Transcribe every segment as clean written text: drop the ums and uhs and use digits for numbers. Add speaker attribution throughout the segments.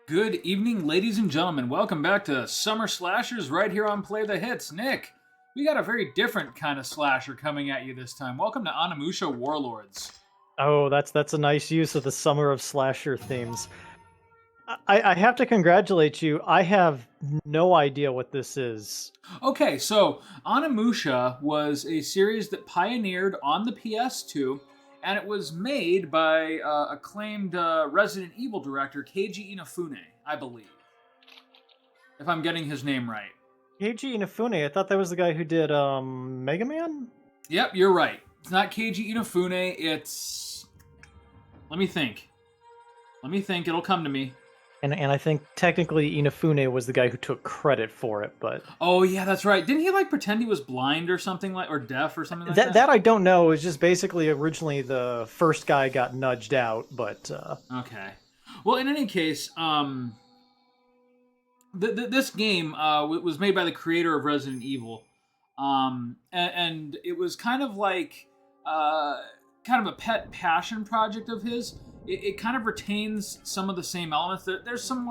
Speaker 1: Good evening, ladies and gentlemen. Welcome back to Summer Slashers right here on Play the Hits. Nick, we got a very different kind of slasher coming at you this time. Welcome to Onimusha Warlords.
Speaker 2: Oh, that's a nice use of the Summer of Slasher themes. I have to congratulate you. I have no idea what this is.
Speaker 1: Okay, so Onimusha was a series that pioneered on the PS2, and it was made by acclaimed Resident Evil director Keiji Inafune, I believe. If I'm getting his name right.
Speaker 2: Keiji Inafune, I thought that was the guy who did Mega Man?
Speaker 1: Yep, you're right. It's not Keiji Inafune, it's... Let me think. It'll come to me.
Speaker 2: And I think technically Inafune was the guy who took credit for it, but...
Speaker 1: Oh, yeah, that's right. Didn't he, pretend he was blind or something or deaf or something like that?
Speaker 2: That I don't know. It was just basically originally the first guy got nudged out, but...
Speaker 1: Okay. Well, in any case, this game was made by the creator of Resident Evil. And it was kind of like... kind of a pet passion project of his. It kind of retains some of the same elements. There's some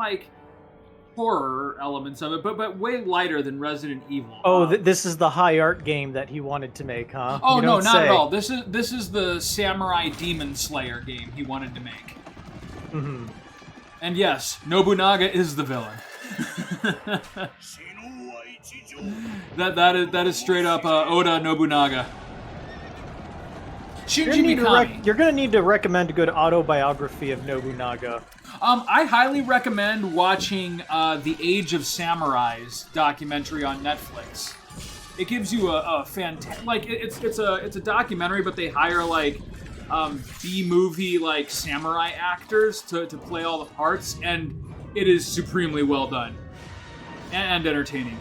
Speaker 1: horror elements of it, but way lighter than Resident Evil.
Speaker 2: Oh, this is the high art game that he wanted to make, huh?
Speaker 1: Oh no, not at all. This is the Samurai Demon Slayer game he wanted to make.
Speaker 2: Mm-hmm.
Speaker 1: And yes, Nobu Naga is the villain. that is straight up Oda Nobunaga. Shinji Mikami.
Speaker 2: You're going to need to recommend a good autobiography of Nobunaga.
Speaker 1: I highly recommend watching the Age of Samurais documentary on Netflix. It gives you a fantastic... it's a documentary, but they hire, B-movie, samurai actors to play all the parts, and it is supremely well done. And entertaining.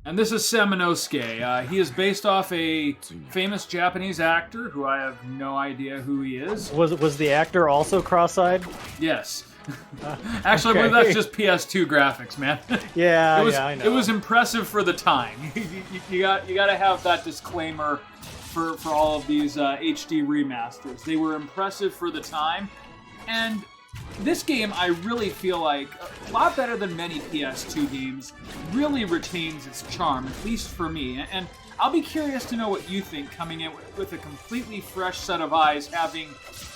Speaker 1: And this is Samanosuke. He is based off a famous Japanese actor who I have no idea who he is.
Speaker 2: Was the actor also cross-eyed?
Speaker 1: Yes. Actually, I believe that's just PS2 graphics, man.
Speaker 2: Yeah, I know.
Speaker 1: It was impressive for the time. you got to have that disclaimer for all of these HD remasters. They were impressive for the time, and this game, I really feel like, a lot better than many PS2 games, really retains its charm, at least for me. And I'll be curious to know what you think coming in with a completely fresh set of eyes, having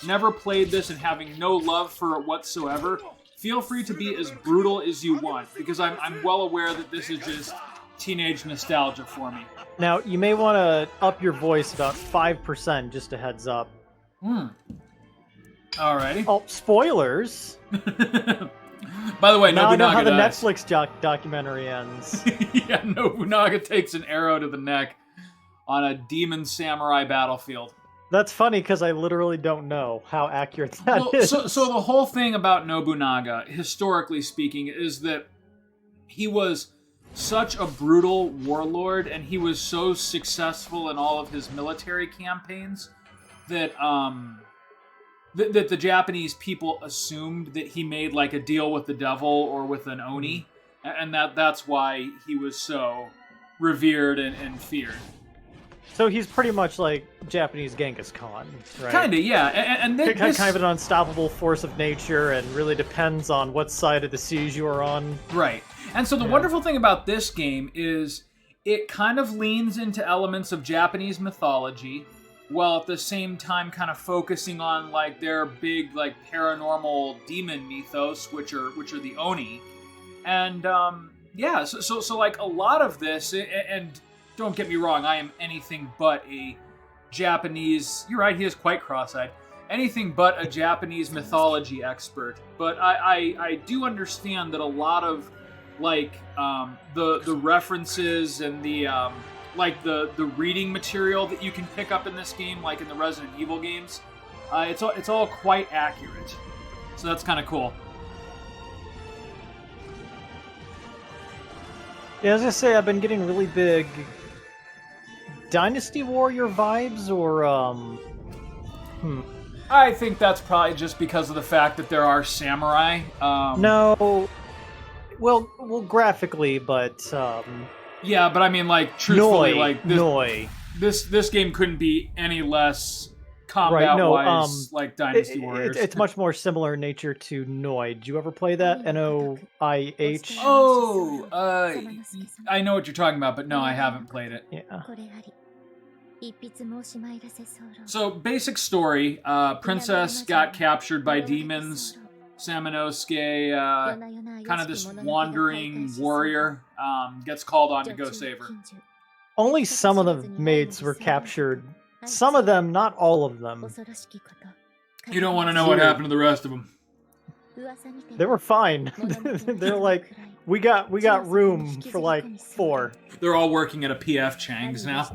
Speaker 1: never played this and having no love for it whatsoever. Feel free to be as brutal as you want, because I'm well aware that this is just teenage nostalgia for me.
Speaker 2: Now, you may want to up your voice about 5%, just a heads up.
Speaker 1: Alrighty.
Speaker 2: Oh, spoilers!
Speaker 1: By the way,
Speaker 2: now
Speaker 1: Nobunaga
Speaker 2: I know how the
Speaker 1: dies.
Speaker 2: Netflix documentary ends.
Speaker 1: Yeah, Nobunaga takes an arrow to the neck on a demon samurai battlefield.
Speaker 2: That's funny because I literally don't know how accurate that is.
Speaker 1: So the whole thing about Nobunaga, historically speaking, is that he was such a brutal warlord, and he was so successful in all of his military campaigns that that the Japanese people assumed that he made a deal with the devil or with an Oni, and that's why he was so revered and feared.
Speaker 2: So he's pretty much like Japanese Genghis Khan, right?
Speaker 1: Kinda, yeah. And this...
Speaker 2: kind of an unstoppable force of nature, and really depends on what side of the seas you are on.
Speaker 1: Right. And so the wonderful thing about this game is it kind of leans into elements of Japanese mythology, while at the same time kind of focusing on their big paranormal demon mythos, which are the Oni. And so a lot of this, and don't get me wrong, I am anything but a Japanese, you're right, he is quite cross-eyed, anything but a Japanese mythology expert. But I do understand that a lot of the references and the reading material that you can pick up in this game, like in the Resident Evil games, it's all quite accurate. So that's kind of cool.
Speaker 2: Yeah, I was gonna say, I've been getting really big Dynasty Warrior vibes, or
Speaker 1: I think that's probably just because of the fact that there are samurai.
Speaker 2: No, well, graphically, but
Speaker 1: yeah, but I mean, truthfully,
Speaker 2: Noi.
Speaker 1: this game couldn't be any less combat-wise, like Dynasty Warriors.
Speaker 2: It's much more similar in nature to Noid. Did you ever play that? Noih?
Speaker 1: Oh, I know what you're talking about, but no, I haven't played it.
Speaker 2: Yeah.
Speaker 1: So, basic story, Princess got captured by demons. Samanosuke, kind of this wandering warrior, gets called on to go save her.
Speaker 2: Only some of the maids were captured. Some of them, not all of them.
Speaker 1: You don't want to know what happened to the rest of them.
Speaker 2: They were fine. They're like, we got room for like 4.
Speaker 1: They're all working at a PF Chang's now.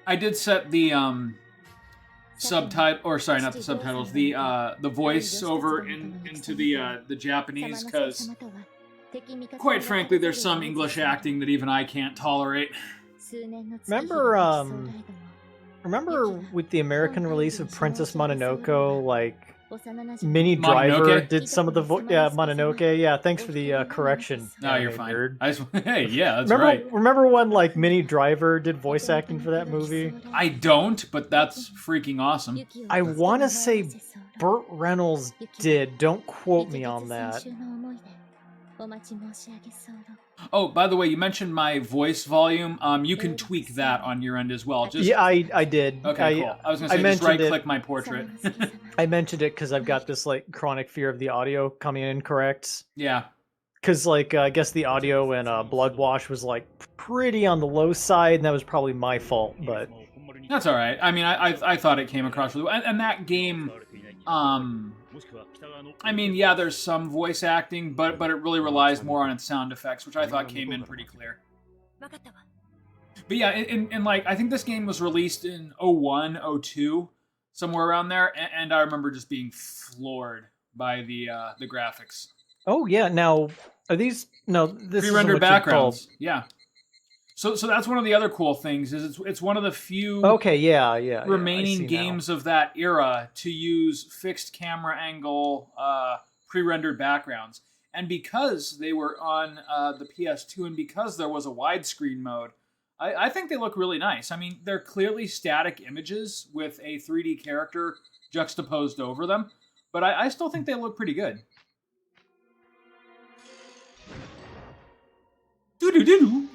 Speaker 1: I did set the subtitle, or sorry, not the subtitles, the voice over into the Japanese, because quite frankly, there's some English acting that even I can't tolerate.
Speaker 2: Remember with the American release of Princess Mononoke, like Minnie Driver did some of the Mononoke. Yeah, thanks for the correction.
Speaker 1: No, you're fine. Hey, yeah, that's
Speaker 2: remember,
Speaker 1: right.
Speaker 2: Remember when like Minnie Driver did voice acting for that movie?
Speaker 1: I don't, but that's freaking awesome.
Speaker 2: I want to say Burt Reynolds did. Don't quote me on that.
Speaker 1: Oh, by the way, you mentioned my voice volume. You can tweak that on your end as well.
Speaker 2: Yeah, I did.
Speaker 1: Okay, cool. I was going to say, just right-click my portrait.
Speaker 2: I mentioned it because I've got this like chronic fear of the audio coming in incorrect.
Speaker 1: Yeah.
Speaker 2: Because like I guess the audio in Blood Wash was like pretty on the low side, and that was probably my fault. But
Speaker 1: that's all right. I mean, I thought it came across really well. And that game, I mean, yeah, there's some voice acting, but it really relies more on its sound effects, which I thought came in pretty clear. But yeah, in like, I think this game was released in 01, 02, somewhere around there, and I remember just being floored by the graphics.
Speaker 2: Oh yeah, now are these this
Speaker 1: pre-rendered backgrounds? Yeah. So that's one of the other cool things is it's one of the few remaining games of that era to use fixed camera angle pre-rendered backgrounds. And because they were on the PS2 and because there was a widescreen mode, I think they look really nice. I mean, they're clearly static images with a 3D character juxtaposed over them, but I still think they look pretty good. Doo-doo-doo-doo.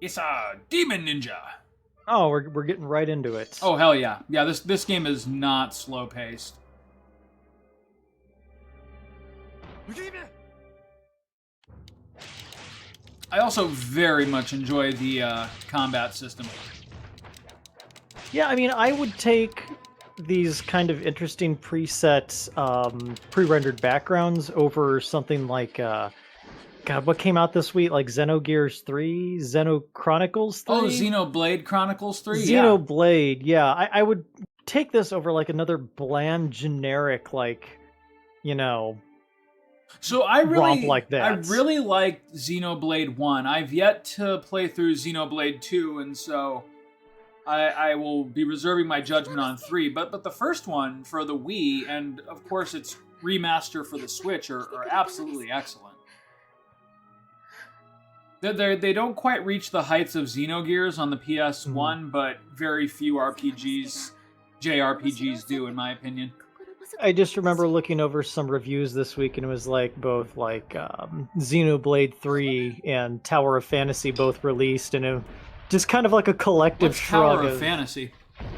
Speaker 1: It's a demon ninja.
Speaker 2: Oh, we're getting right into it.
Speaker 1: Oh hell yeah, yeah. This game is not slow paced. I also very much enjoy the combat system.
Speaker 2: Yeah, I mean, I would take these kind of interesting preset pre-rendered backgrounds over something like God, what came out this week? Like Xenogears 3? Xenochronicles 3?
Speaker 1: Oh, Xenoblade Chronicles 3?
Speaker 2: Xenoblade, yeah. I would take this over like another bland, generic, like,
Speaker 1: so I
Speaker 2: romp like that.
Speaker 1: I really liked Xenoblade 1. I've yet to play through Xenoblade 2, and so I will be reserving my judgment on 3. But the first one for the Wii, and of course its remaster for the Switch, are absolutely excellent. They don't quite reach the heights of Xenogears on the PS1, but very few JRPGs do, in my opinion.
Speaker 2: I just remember looking over some reviews this week, and it was like both like Xenoblade 3 and Tower of Fantasy both released, and it just kind of like a collective shrug.
Speaker 1: Tower of Fantasy?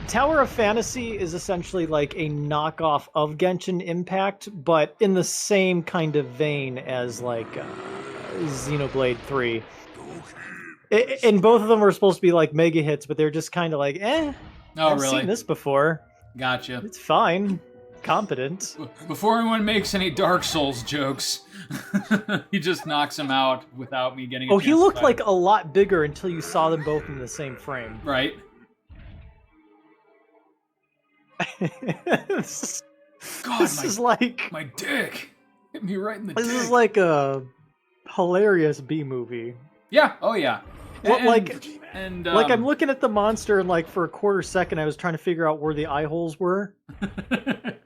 Speaker 2: Tower of Fantasy is essentially like a knockoff of Genshin Impact, but in the same kind of vein as like Xenoblade 3. And both of them were supposed to be like mega hits, but they're just kind of like, I've seen this before.
Speaker 1: Gotcha.
Speaker 2: It's fine. Competent.
Speaker 1: Before anyone makes any Dark Souls jokes, he just knocks him out without me getting a chance
Speaker 2: he looked
Speaker 1: to
Speaker 2: like a lot bigger until you saw them both in the same frame.
Speaker 1: Right.
Speaker 2: This is like...
Speaker 1: My dick! Hit me right in the dick.
Speaker 2: This is like a hilarious B-movie.
Speaker 1: Yeah, oh yeah.
Speaker 2: Well,
Speaker 1: and
Speaker 2: I'm looking at the monster, and like for a quarter second, I was trying to figure out where the eye holes were.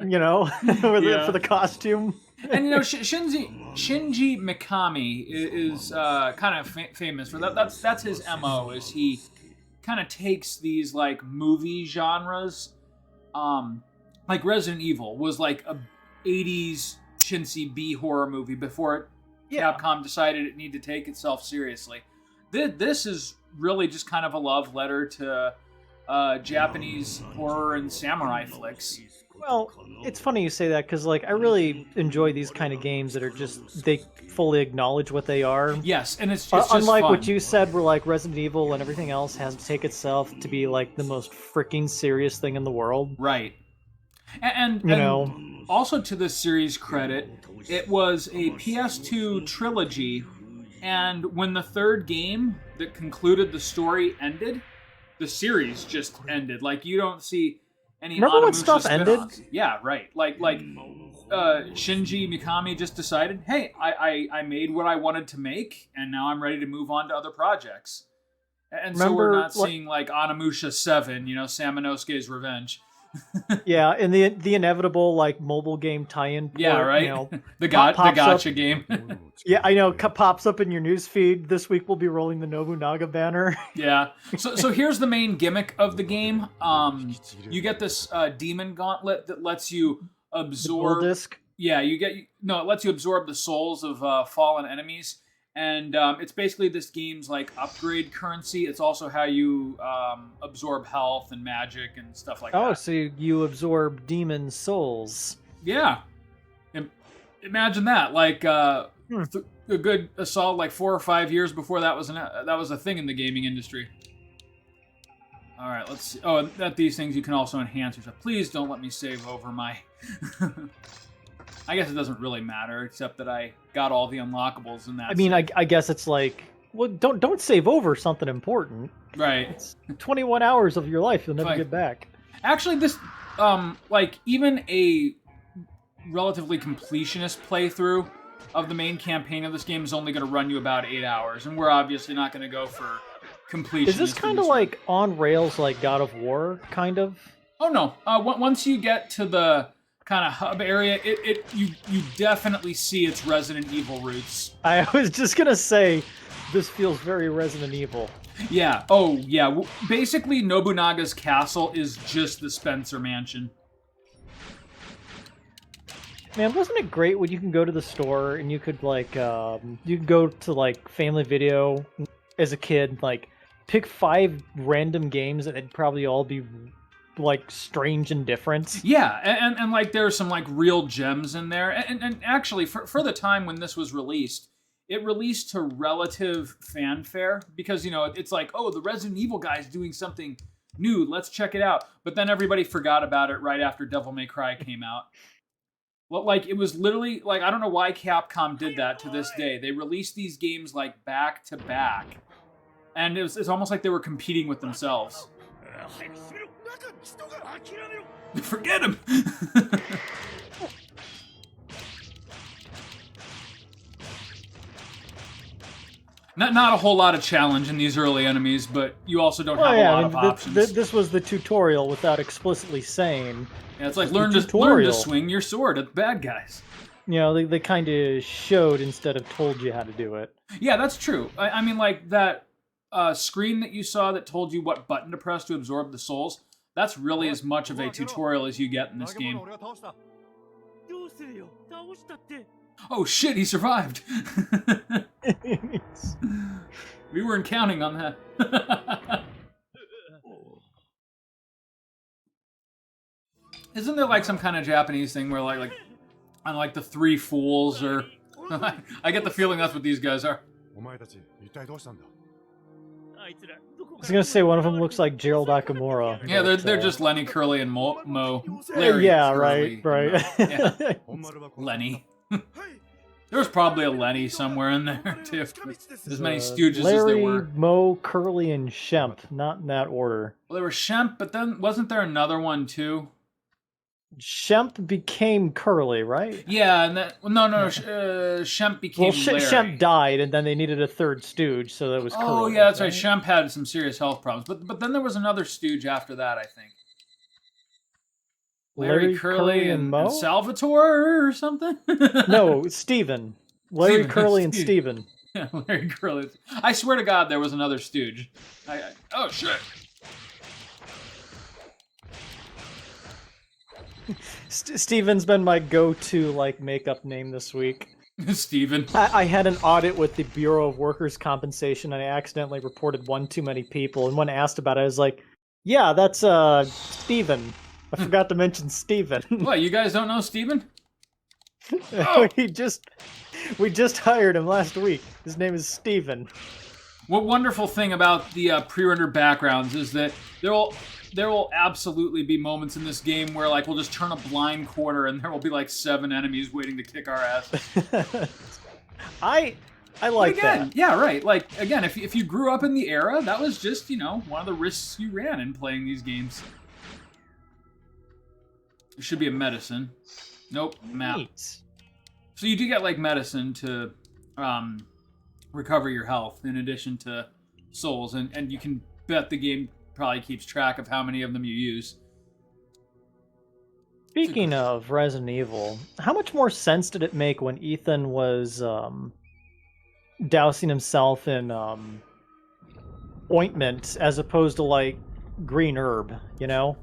Speaker 2: You know, for the costume.
Speaker 1: And you know, Shinji Mikami is kind of famous for that. That's his MO. Is he kind of takes these like movie genres, like Resident Evil was like a '80s chintzy B horror movie before Capcom decided it needed to take itself seriously. This is really just kind of a love letter to Japanese horror and samurai flicks.
Speaker 2: Well, it's funny you say that because, like, I really enjoy these kind of games that are just they fully acknowledge what they are.
Speaker 1: Yes, and it's just
Speaker 2: unlike
Speaker 1: fun.
Speaker 2: what you said, where like Resident Evil and everything else has to take itself to be like the most freaking serious thing in the world.
Speaker 1: Right, and
Speaker 2: you know,
Speaker 1: also to this series' credit, it was a PS2 trilogy, and when the third game that concluded the story ended, the series just ended. Like you don't see.
Speaker 2: Remember when stuff ended?
Speaker 1: Yeah, right. Like Shinji Mikami just decided, hey, I made what I wanted to make, and now I'm ready to move on to other projects. And so we're not seeing like Onimusha 7, you know, Samanosuke's Revenge.
Speaker 2: Yeah, and the inevitable like mobile game tie-in port,
Speaker 1: yeah, right.
Speaker 2: You know,
Speaker 1: the gotcha game.
Speaker 2: Yeah, I know. Pops up in your newsfeed. This week we'll be rolling the Nobu Naga banner.
Speaker 1: Yeah. So here's the main gimmick of the game. You get this demon gauntlet that lets you absorb.
Speaker 2: The disc.
Speaker 1: Yeah, it lets you absorb the souls of fallen enemies. And it's basically this game's like upgrade currency. It's also how you absorb health and magic and stuff like that.
Speaker 2: Oh, so you absorb demon souls.
Speaker 1: Yeah. Imagine that. Like a solid like 4 or 5 years before that was a thing in the gaming industry. All right, let's see. Oh, at these things you can also enhance yourself. Please don't let me save over my... I guess it doesn't really matter, except that I got all the unlockables in that.
Speaker 2: I mean, I guess it's like, well, don't save over something important.
Speaker 1: Right.
Speaker 2: It's 21 hours of your life you'll never get back.
Speaker 1: Actually, this, like, even a relatively completionist playthrough of the main campaign of this game is only going to run you about 8 hours, and we're obviously not going to go for completion.
Speaker 2: Is this kind of like on rails, like God of War, kind of?
Speaker 1: Oh no! Once you get to the kind of hub area, you definitely see its Resident Evil roots.
Speaker 2: I was just gonna say, this feels very Resident Evil.
Speaker 1: Yeah. Oh yeah. Basically, Nobu Naga's castle is just the Spencer Mansion.
Speaker 2: Man, wasn't it great when you can go to the store and you could like you could go to like Family Video as a kid, like pick 5 random games and it'd probably all be like strange and different.
Speaker 1: Yeah, and like there's some like real gems in there. And actually for the time when this was released, it released to relative fanfare because, you know, it's like, oh, the Resident Evil guy's doing something new, let's check it out. But then everybody forgot about it right after Devil May Cry came out. Well, like, it was literally, like, I don't know why Capcom did that to this day. They released these games, like, back to back. And it's almost like they were competing with themselves. Forget him! Not a whole lot of challenge in these early enemies, but you also don't have a lot of options.
Speaker 2: This was the tutorial without explicitly saying.
Speaker 1: Yeah, it's like learn to swing your sword at the bad guys.
Speaker 2: You know, they kind of showed instead of told you how to do it.
Speaker 1: Yeah, that's true. I mean, like that screen that you saw that told you what button to press to absorb the souls, that's really as much of a tutorial as you get in this game. Oh shit, he survived! We weren't counting on that. Isn't there like some kind of Japanese thing where like on like the 3 fools or... I get the feeling that's what these guys are.
Speaker 2: I was gonna say one of them looks like Gerald Akamura.
Speaker 1: Yeah, they're just Lenny, Curly, and Mo. Larry,
Speaker 2: yeah,
Speaker 1: Curly,
Speaker 2: right.
Speaker 1: Yeah. Lenny. There was probably a Lenny somewhere in there too. As many Stooges
Speaker 2: Larry,
Speaker 1: as there were.
Speaker 2: Mo, Curly, and Shemp. Not in that order.
Speaker 1: Well, there was Shemp, but then wasn't there another one too?
Speaker 2: Shemp became Curly, right?
Speaker 1: Yeah, and that Shemp became Larry.
Speaker 2: Shemp died, and then they needed a third stooge, so that was Curly.
Speaker 1: Oh yeah, that's right. Shemp had some serious health problems, but then there was another stooge after that, I think. Larry Curly and Salvatore or something?
Speaker 2: No, Steven. Larry Curly and Steven.
Speaker 1: Yeah, Larry Curly. I swear to God, there was another stooge. Oh shit!
Speaker 2: Steven's been my go-to like makeup name this week.
Speaker 1: Steven.
Speaker 2: I had an audit with the Bureau of Workers' Compensation, and I accidentally reported one too many people. And when asked about it, I was like, "Yeah, that's Steven. I forgot to mention Steven."
Speaker 1: What? You guys don't know Steven?
Speaker 2: Oh. We just hired him last week. His name is Steven.
Speaker 1: What wonderful thing about the pre-rendered backgrounds is that there will absolutely be moments in this game where like we'll just turn a blind corner and there will be like 7 enemies waiting to kick our ass.
Speaker 2: I like that.
Speaker 1: Yeah, right. Like again, if you grew up in the era, that was just, one of the risks you ran in playing these games. There should be a medicine. Nope, map.
Speaker 2: Neat.
Speaker 1: So you do get like medicine to recover your health in addition to souls, and you can bet the game probably keeps track of how many of them you use.
Speaker 2: Speaking of Resident Evil, how much more sense did it make when Ethan was dousing himself in ointment as opposed to like green herb,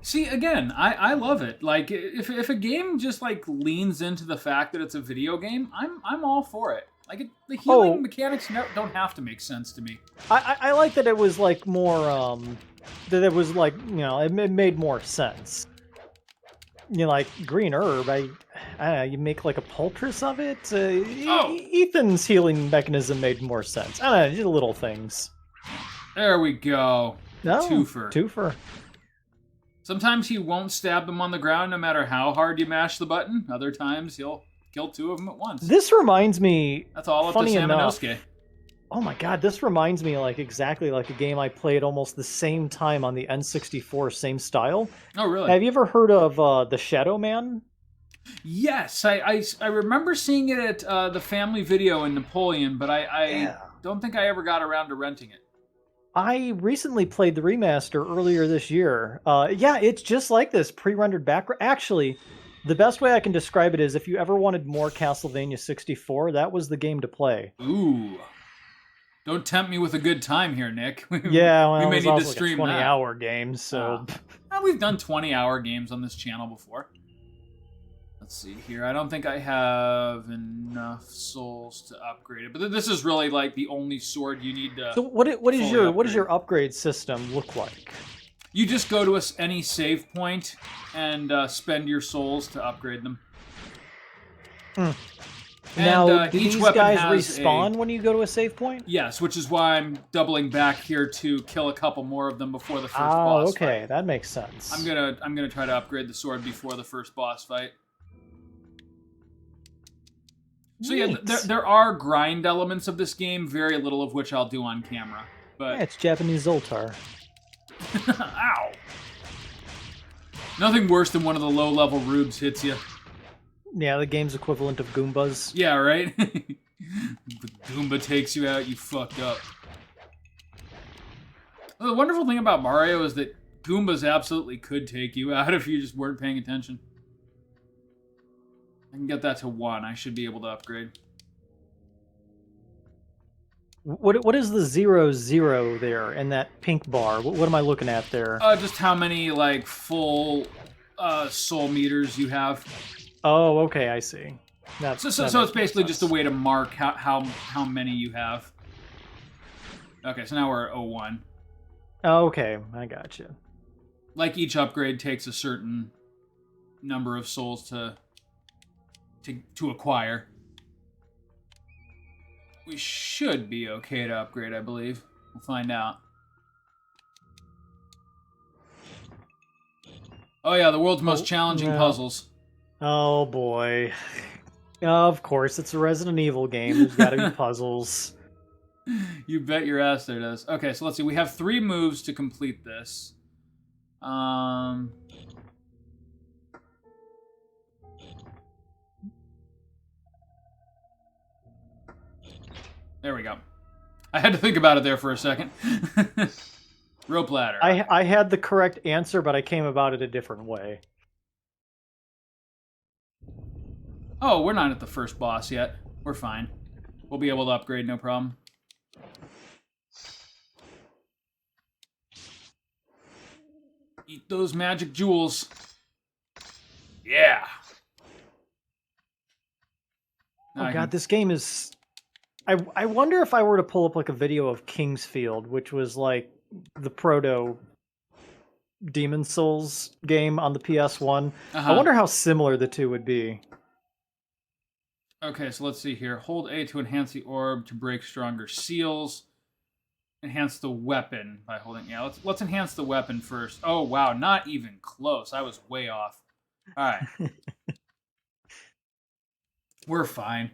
Speaker 1: See, again, I love it. Like if a game just like leans into the fact that it's a video game, I'm all for it. Like the healing mechanics don't have to make sense to me.
Speaker 2: I like that it was like more that it was like, it made more sense. Like green herb, I don't know, you make like a poultice of it. Ethan's healing mechanism made more sense. I don't know, just little things.
Speaker 1: There we go.
Speaker 2: No,
Speaker 1: twofer. Sometimes he won't stab them on the ground no matter how hard you mash the button. Other times he'll kill 2 of them at once.
Speaker 2: This reminds me...
Speaker 1: That's all up to Samanosuke.
Speaker 2: Oh my god, this reminds me like exactly like a game I played almost the same time on the N64, same style.
Speaker 1: Oh, really?
Speaker 2: Have you ever heard of The Shadow Man?
Speaker 1: Yes, I remember seeing it at the Family Video in Napoleon, but I don't think I ever got around to renting it.
Speaker 2: I recently played the remaster earlier this year. Yeah, it's just like this, pre-rendered background. Actually, the best way I can describe it is if you ever wanted more Castlevania 64, that was the game to play.
Speaker 1: Ooh. Don't tempt me with a good time here, Nick.
Speaker 2: Yeah, well,
Speaker 1: we may need to stream
Speaker 2: like a 20-hour game, so...
Speaker 1: We've done 20-hour games on this channel before. Let's see here. I don't think I have enough souls to upgrade it, but this is really like the only sword you need to.
Speaker 2: So what does your upgrade system look like?
Speaker 1: You just go to any save point and spend your souls to upgrade them.
Speaker 2: And, now, do these guys respawn when you go to a save point?
Speaker 1: Yes, which is why I'm doubling back here to kill a couple more of them before the first boss fight.
Speaker 2: Okay, that makes sense.
Speaker 1: I'm gonna try to upgrade the sword before the first boss fight. So yeah, there are grind elements of this game, very little of which I'll do on camera. But
Speaker 2: yeah, it's Japanese Zoltar.
Speaker 1: Ow! Nothing worse than one of the low-level rubes hits you.
Speaker 2: Yeah, the game's equivalent of Goombas.
Speaker 1: Yeah, right? The Goomba takes you out, you fucked up. Well, the wonderful thing about Mario is that Goombas absolutely could take you out if you just weren't paying attention. I can get that to 1. I should be able to upgrade.
Speaker 2: What is the 0 there in that pink bar? What am I looking at there?
Speaker 1: Just how many like full soul meters you have.
Speaker 2: Oh, okay, I see.
Speaker 1: So it's basically just a way to mark how many you have. Okay, so now we're at 01.
Speaker 2: Oh, okay, I gotcha.
Speaker 1: Like each upgrade takes a certain number of souls to acquire. We should be okay to upgrade, I believe. We'll find out. Oh yeah, the world's most challenging puzzles.
Speaker 2: Oh boy. Of course, it's a Resident Evil game. There's gotta be puzzles.
Speaker 1: You bet your ass there does. Okay, so let's see. We have 3 moves to complete this. There we go. I had to think about it there for a second. Rope ladder.
Speaker 2: I had the correct answer, but I came about it a different way.
Speaker 1: Oh, we're not at the first boss yet. We're fine. We'll be able to upgrade, no problem. Eat those magic jewels. Yeah.
Speaker 2: Oh god, this game is... I wonder if I were to pull up like a video of Kingsfield, which was like the Proto Demon Souls game on the PS1. I wonder how similar the two would be.
Speaker 1: Okay, so let's see here. Hold A to enhance the orb to break stronger seals. Enhance the weapon by holding... Yeah, let's enhance the weapon first. Oh, wow, not even close. I was way off. All right. We're fine.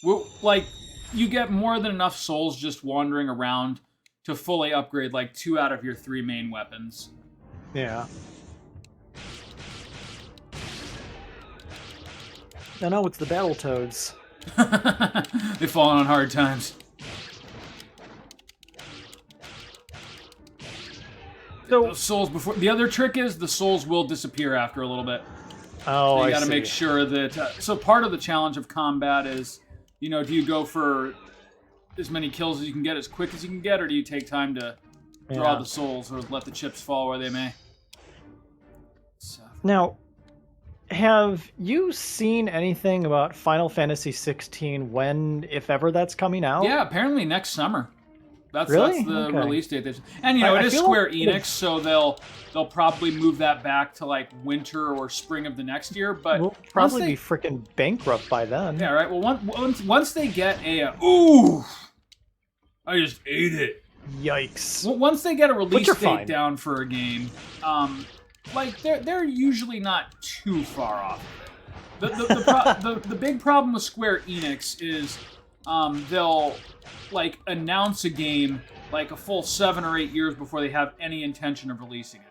Speaker 1: Well, like, you get more than enough souls just wandering around to fully upgrade, like, 2 out of your 3 main weapons.
Speaker 2: Yeah. No, it's the Battletoads.
Speaker 1: They've fallen on hard times.
Speaker 2: So
Speaker 1: those souls before... The other trick is the souls will disappear after a little bit.
Speaker 2: Oh,
Speaker 1: so you got to make sure that... so part of the challenge of combat is, you know, do you go for as many kills as you can get as quick as you can get, or do you take time to draw the souls or let the chips fall where they may? So.
Speaker 2: Now, have you seen anything about Final Fantasy 16 when, if ever, that's coming out?
Speaker 1: Yeah, apparently next summer. That's the release date. And, you know, it is Square Enix, so they'll probably move that back to, like, winter or spring of the next year, but...
Speaker 2: We'll probably be freaking bankrupt by then.
Speaker 1: Yeah, right. Well, once they get a... ooh! I just ate it.
Speaker 2: Yikes.
Speaker 1: Well, once they get a release date down for a game, like, they're usually not too far off of it. The big problem with Square Enix is they'll... like, announce a game like a full 7 or 8 years before they have any intention of releasing it.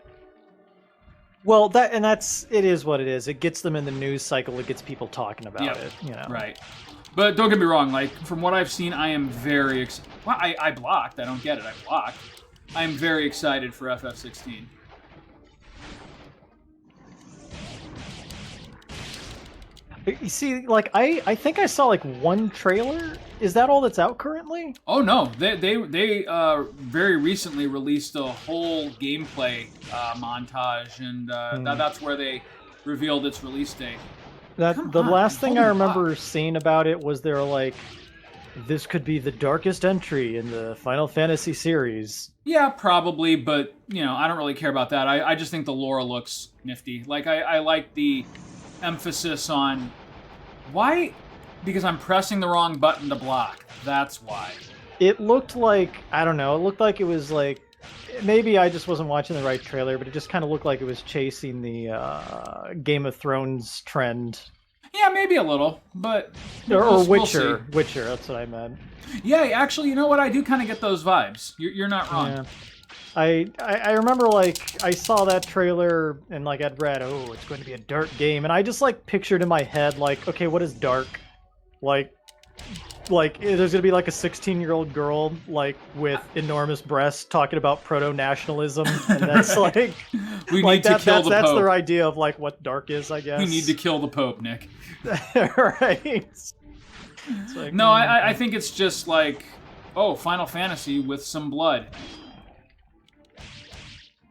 Speaker 2: Well, it is what it is. It gets them in the news cycle. It gets people talking about it. You know,
Speaker 1: right? But don't get me wrong. Like, from what I've seen, I am very excited. Well, I blocked. I don't get it. I blocked. I am very excited for FF16.
Speaker 2: You see, like, I think I saw, like, one trailer. Is that all that's out currently?
Speaker 1: Oh, no. They very recently released a whole gameplay montage, and that's where they revealed its release date.
Speaker 2: The last thing I remember seeing about it was they're like, this could be the darkest entry in the Final Fantasy series.
Speaker 1: Yeah, probably, but, you know, I don't really care about that. I just think the lore looks nifty. Like, I like the emphasis on... Why? Because I'm pressing the wrong button to block. That's why.
Speaker 2: It looked like, I don't know, it looked like it was like... Maybe I just wasn't watching the right trailer, but it just kind of looked like it was chasing the Game of Thrones trend.
Speaker 1: Yeah, maybe a little, but...
Speaker 2: Or Witcher. We'll Witcher, that's what I meant.
Speaker 1: Yeah, actually, you know what? I do kind of get those vibes. You're not wrong.
Speaker 2: Yeah. I remember, like, I saw that trailer and, like, I'd read, oh, it's going to be a dark game. And I just, like, pictured in my head, like, okay, what is dark? Like there's going to be, like, a 16-year-old girl, like, with enormous breasts talking about proto-nationalism. And that's, like...
Speaker 1: we need to kill the Pope.
Speaker 2: That's their idea of, like, what dark is, I guess.
Speaker 1: We need to kill the Pope, Nick.
Speaker 2: Right. Like,
Speaker 1: no, I think it's just, like, oh, Final Fantasy with some blood.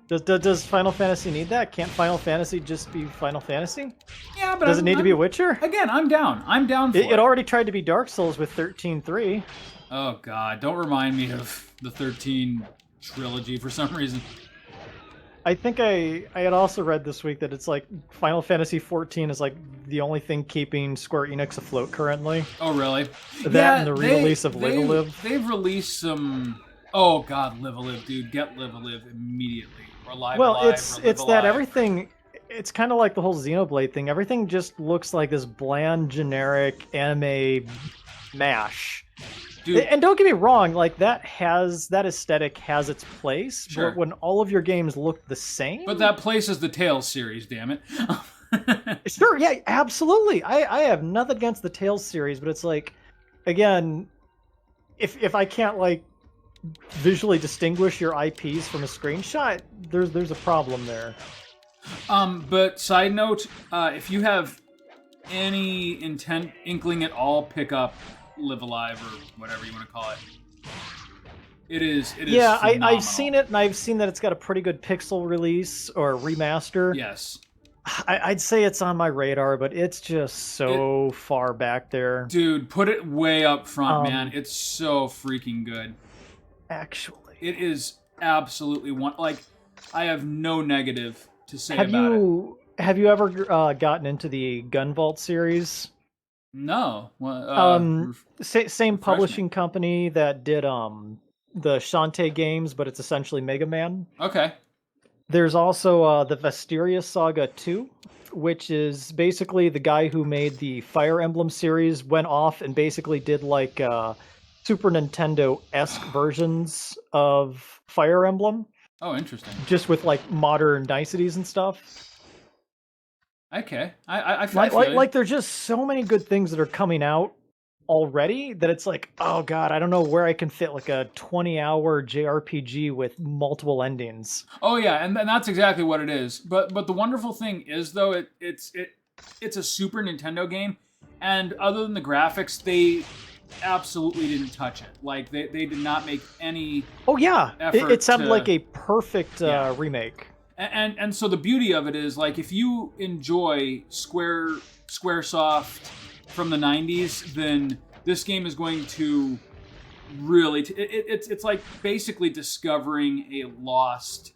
Speaker 2: Does Final Fantasy need that? Can't Final Fantasy just be Final Fantasy?
Speaker 1: Yeah, but
Speaker 2: does it need to be a Witcher?
Speaker 1: Again, I'm down. I'm down for it.
Speaker 2: It already tried to be Dark Souls with 13.3.
Speaker 1: Oh god, don't remind me of the 13 trilogy for some reason.
Speaker 2: I think I had also read this week that it's like Final Fantasy 14 is like the only thing keeping Square Enix afloat currently.
Speaker 1: Oh really?
Speaker 2: That and the re-release of Live a Live.
Speaker 1: They've released some. Oh god, Live a Live, dude, get Live a Live immediately. Or Live
Speaker 2: well,
Speaker 1: Alive,
Speaker 2: it's that everything. It's kind of like the whole Xenoblade thing. Everything just looks like this bland, generic anime mash. Dude. And don't get me wrong, like that aesthetic has its place.
Speaker 1: Sure.
Speaker 2: But when all of your games look the same.
Speaker 1: But that place is the Tales series, damn it.
Speaker 2: Sure, yeah, absolutely. I have nothing against the Tales series, but it's like, again, if I can't like visually distinguish your IPs from a screenshot, there's a problem there.
Speaker 1: But side note, if you have any inkling at all, pick up Live Alive or whatever you want to call it. It is
Speaker 2: Yeah,
Speaker 1: phenomenal.
Speaker 2: I've seen it, and I've seen that it's got a pretty good pixel release or remaster.
Speaker 1: Yes.
Speaker 2: I'd say it's on my radar, but it's just so far back there.
Speaker 1: Dude, put it way up front, man. It's so freaking good.
Speaker 2: Actually.
Speaker 1: It is absolutely like, I have no negative to say about it.
Speaker 2: Have you ever gotten into the Gunvolt series?
Speaker 1: No.
Speaker 2: Same publishing company that did the Shantae games, but it's essentially Mega Man.
Speaker 1: Okay.
Speaker 2: There's also the Vestiria Saga 2, which is basically the guy who made the Fire Emblem series went off and basically did like Super Nintendo-esque versions of Fire Emblem.
Speaker 1: Oh, interesting.
Speaker 2: Just with like modern niceties and stuff.
Speaker 1: Okay. I feel
Speaker 2: like there's just so many good things that are coming out already that it's like, oh god, I don't know where I can fit like a 20-hour JRPG with multiple endings.
Speaker 1: Oh yeah, and that's exactly what it is. But the wonderful thing is though, it's a Super Nintendo game, and other than the graphics, they absolutely didn't touch it. Like they did not make any.
Speaker 2: Oh yeah, it sounded like a perfect remake.
Speaker 1: And so the beauty of it is, like, if you enjoy Squaresoft from the 90s, then this game is going to really it's like basically discovering a lost,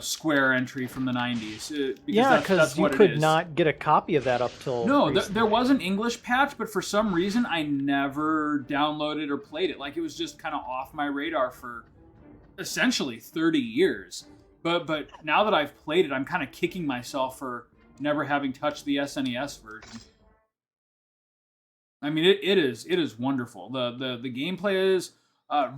Speaker 1: Square entry from the 90s.
Speaker 2: Because you could not get a copy of that up till
Speaker 1: there was an English patch, but for some reason I never downloaded or played it. Like, it was just kind of off my radar for essentially 30 years. But now that I've played it, I'm kind of kicking myself for never having touched the SNES version. I mean, it is wonderful. The gameplay is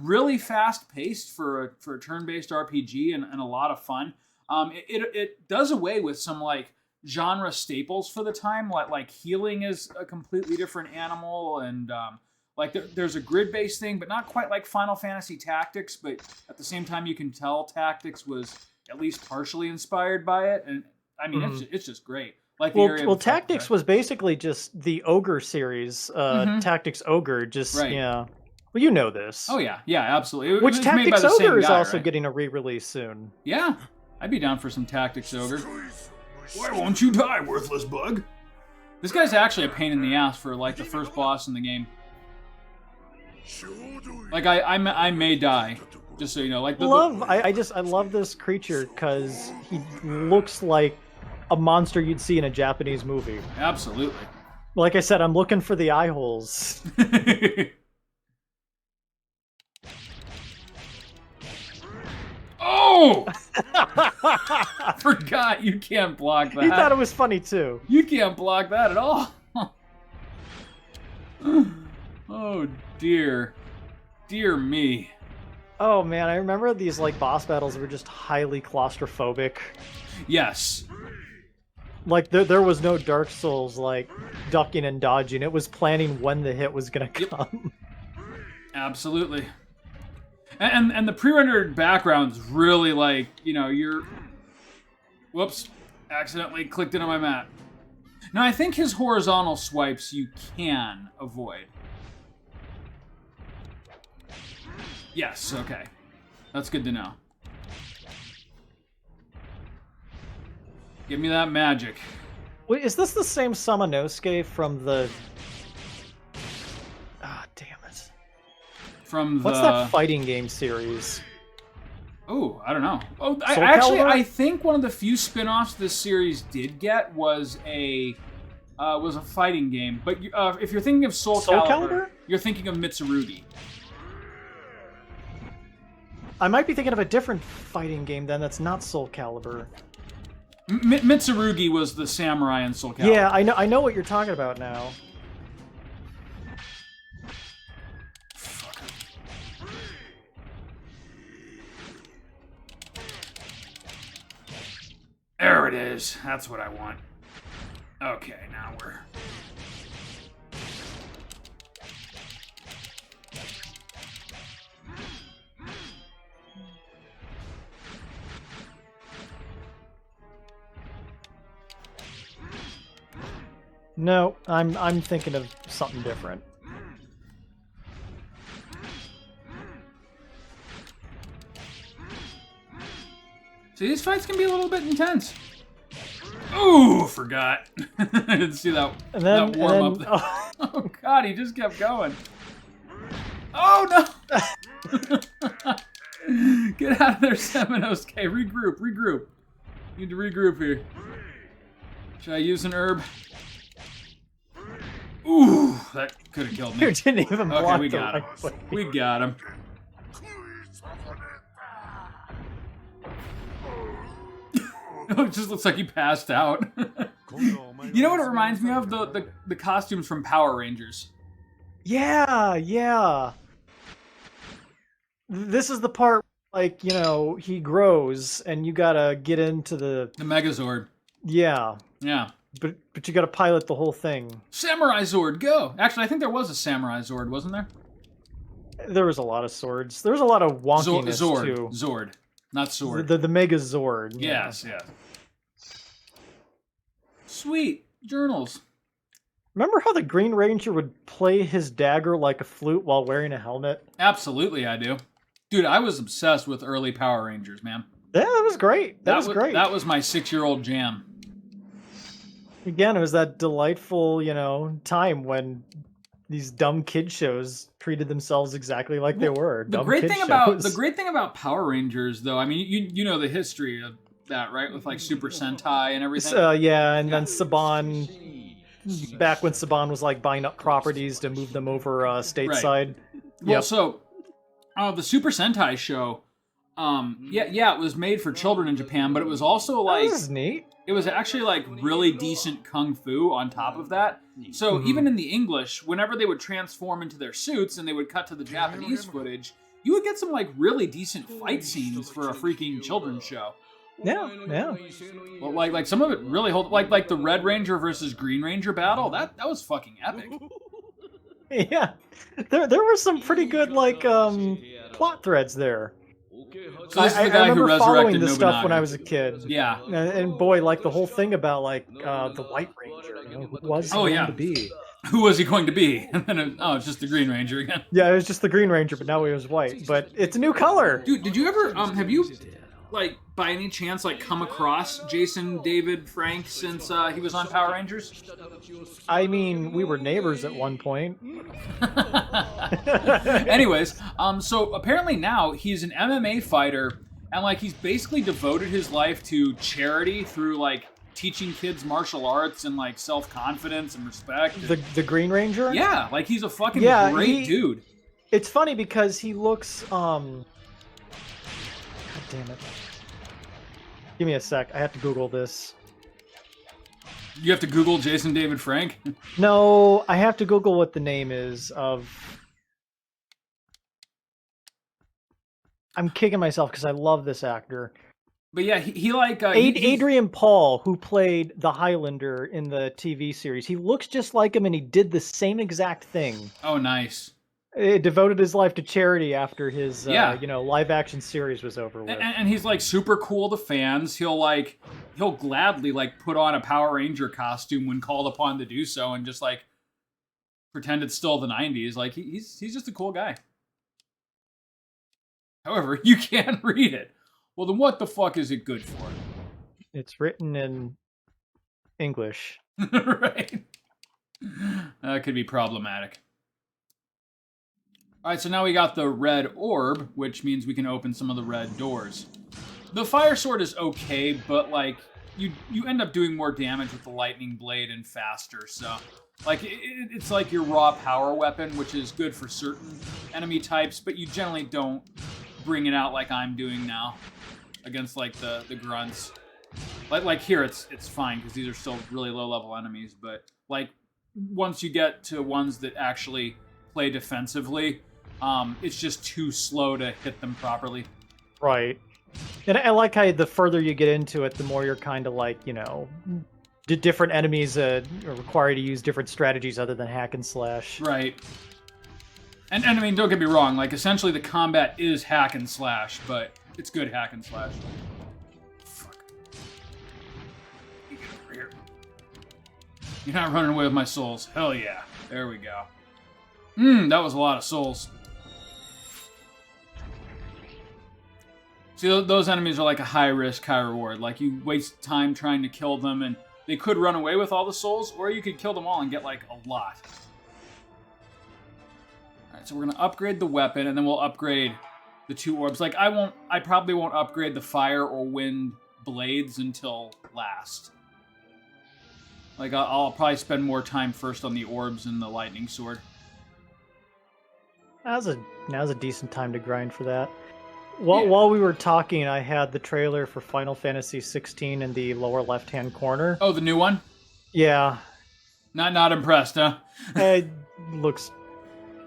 Speaker 1: really fast paced for a turn based RPG and a lot of fun. It does away with some like genre staples for the time, like healing is a completely different animal, and like there's a grid based thing, but not quite like Final Fantasy Tactics. But at the same time, you can tell Tactics was at least partially inspired by it, and I mean it's just great. Like
Speaker 2: Tactics was basically just the Ogre series, Tactics Ogre, yeah. Well, you know this.
Speaker 1: Oh yeah, absolutely.
Speaker 2: Which Tactics Ogre is also getting a re-release soon.
Speaker 1: Yeah, I'd be down for some Tactics Ogre. Why won't you die, worthless bug? This guy's actually a pain in the ass for like the first boss in the game. Like I may die. Just so you know, like
Speaker 2: I love this creature because he looks like a monster you'd see in a Japanese movie.
Speaker 1: Absolutely.
Speaker 2: Like I said, I'm looking for the eye holes.
Speaker 1: Oh! Forgot you can't block that.
Speaker 2: He thought it was funny too.
Speaker 1: You can't block that at all. Oh dear. Dear me.
Speaker 2: Oh man, I remember these like boss battles were just highly claustrophobic.
Speaker 1: Yes.
Speaker 2: Like there was no Dark Souls like ducking and dodging. It was planning when the hit was gonna come.
Speaker 1: Absolutely. And the pre-rendered backgrounds really like, you're whoops, accidentally clicked into my map. Now I think his horizontal swipes you can avoid. Yes, okay. That's good to know. Give me that magic.
Speaker 2: Wait, is this the same Samanosuke from the... Ah, damn it. What's that fighting game series?
Speaker 1: Oh, I don't know. Oh, I think one of the few spin-offs this series did get was a fighting game. But if you're thinking of Soul Calibur, you're thinking of Mitsurugi.
Speaker 2: I might be thinking of a different fighting game then that's not Soul Calibur.
Speaker 1: Mitsurugi was the samurai in Soul Calibur.
Speaker 2: Yeah, I know what you're talking about now.
Speaker 1: There it is. That's what I want. Okay, now we're...
Speaker 2: No, I'm thinking of something different.
Speaker 1: See, these fights can be a little bit intense. Ooh, forgot. I didn't see that, that warm up. Oh, God, he just kept going. Oh, no! Get out of there, Seminos. Okay, regroup. Need to regroup here. Should I use an herb? Ooh, that could have killed me.
Speaker 2: You didn't even block.
Speaker 1: Okay, we got him. We got him. It just looks like he passed out. You know what it reminds me of? The costumes from Power Rangers.
Speaker 2: Yeah. This is the part, like, you know, he grows and you gotta get into the
Speaker 1: Megazord.
Speaker 2: Yeah.
Speaker 1: Yeah.
Speaker 2: But you gotta pilot the whole thing.
Speaker 1: Samurai Zord, go! Actually, I think there was a Samurai Zord, wasn't there?
Speaker 2: There was a lot of swords. There was a lot of wonkiness too.
Speaker 1: Zord. Not sword.
Speaker 2: The Megazord.
Speaker 1: Yes. Sweet. Journals.
Speaker 2: Remember how the Green Ranger would play his dagger like a flute while wearing a helmet?
Speaker 1: Absolutely, I do. Dude, I was obsessed with early Power Rangers, man.
Speaker 2: Yeah, that was great. That was great.
Speaker 1: That was my 6-year-old jam.
Speaker 2: Again, it was that delightful, you know, time when these dumb kid shows treated themselves exactly like they were.
Speaker 1: The great thing about Power Rangers, though, I mean, you know the history of that, right? With like Super Sentai and everything.
Speaker 2: And then Saban, back when Saban was like buying up properties to move them over stateside.
Speaker 1: Right. Well, so the Super Sentai show, it was made for children in Japan, but it was also like
Speaker 2: this is neat.
Speaker 1: It was actually like really decent kung fu on top of that. So even in the English, whenever they would transform into their suits and they would cut to the Japanese footage, you would get some like really decent fight scenes for a freaking children's show.
Speaker 2: Yeah.
Speaker 1: Well, like some of it really like the Red Ranger versus Green Ranger battle. That was fucking epic.
Speaker 2: Yeah, there were some pretty good like plot threads there.
Speaker 1: So this is the guy who resurrected
Speaker 2: following this
Speaker 1: Nobu
Speaker 2: stuff
Speaker 1: Naga.
Speaker 2: when I was a kid.
Speaker 1: Yeah,
Speaker 2: and boy, like the whole thing about like the White Ranger. You know, who was he going to be?
Speaker 1: Who was he going to be? And then it's just the Green Ranger again.
Speaker 2: Yeah, it was just the Green Ranger, but now he was white. But it's a new color.
Speaker 1: Dude, did you ever have you like by any chance like come across Jason David Frank since he was on Power Rangers?
Speaker 2: I mean, we were neighbors at one point.
Speaker 1: Anyways, so apparently now he's an MMA fighter, and like he's basically devoted his life to charity through like teaching kids martial arts and like self-confidence and respect.
Speaker 2: The Green Ranger?
Speaker 1: Yeah, like he's a fucking great dude.
Speaker 2: It's funny because he looks God damn it. Give me a sec. I have to Google this.
Speaker 1: You have to Google Jason David Frank?
Speaker 2: No, I have to Google what the name is of... I'm kicking myself because I love this actor.
Speaker 1: But yeah, he like...
Speaker 2: Adrian Paul, who played the Highlander in the TV series. He looks just like him and he did the same exact thing.
Speaker 1: Oh, nice.
Speaker 2: He devoted his life to charity after his live action series was over with.
Speaker 1: And he's like super cool to fans. He'll gladly like put on a Power Ranger costume when called upon to do so and just like pretend it's still the 90s. Like he's just a cool guy. However, you can't read it. Well, then what the fuck is it good for?
Speaker 2: It's written in English.
Speaker 1: Right. That could be problematic. All right, so now we got the red orb, which means we can open some of the red doors. The fire sword is okay, but like you end up doing more damage with the lightning blade and faster. So like it's like your raw power weapon, which is good for certain enemy types, but you generally don't bring it out like I'm doing now against like the grunts. Like here it's fine because these are still really low level enemies, but like once you get to ones that actually play defensively, it's just too slow to hit them properly.
Speaker 2: Right. And I like how the further you get into it, the more you're kind of like, you know, different enemies require you to use different strategies other than hack and slash.
Speaker 1: Right. And I mean, don't get me wrong, like, essentially the combat is hack and slash, but it's good hack and slash. Fuck. You get over here. You're not running away with my souls. Hell yeah. There we go. That was a lot of souls. See, those enemies are like a high risk, high reward. Like, you waste time trying to kill them, and they could run away with all the souls, or you could kill them all and get, like, a lot. Alright, so we're going to upgrade the weapon, and then we'll upgrade the 2 orbs. Like, I probably won't upgrade the fire or wind blades until last. Like, I'll probably spend more time first on the orbs and the lightning sword.
Speaker 2: Now's a decent time to grind for that. While we were talking, I had the trailer for Final Fantasy 16 in the lower left-hand corner.
Speaker 1: Oh, the new one?
Speaker 2: Yeah.
Speaker 1: Not impressed, huh?
Speaker 2: It looks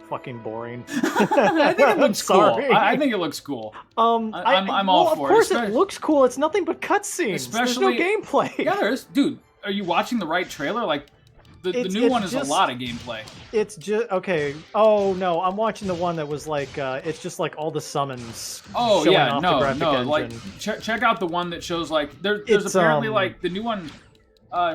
Speaker 2: fucking boring.
Speaker 1: I think it looks cool. I think it looks cool. I'm all for it.
Speaker 2: Of course it looks cool. It's nothing but cutscenes. There's no gameplay.
Speaker 1: Yeah, there is. Dude, are you watching the right trailer? Like, the new one is a lot of gameplay.
Speaker 2: It's just okay. Oh no, I'm watching the one that was like it's just like all the summons.
Speaker 1: Oh
Speaker 2: showing
Speaker 1: yeah,
Speaker 2: off the graphic engine.
Speaker 1: like check out the one that shows like there's apparently like the new one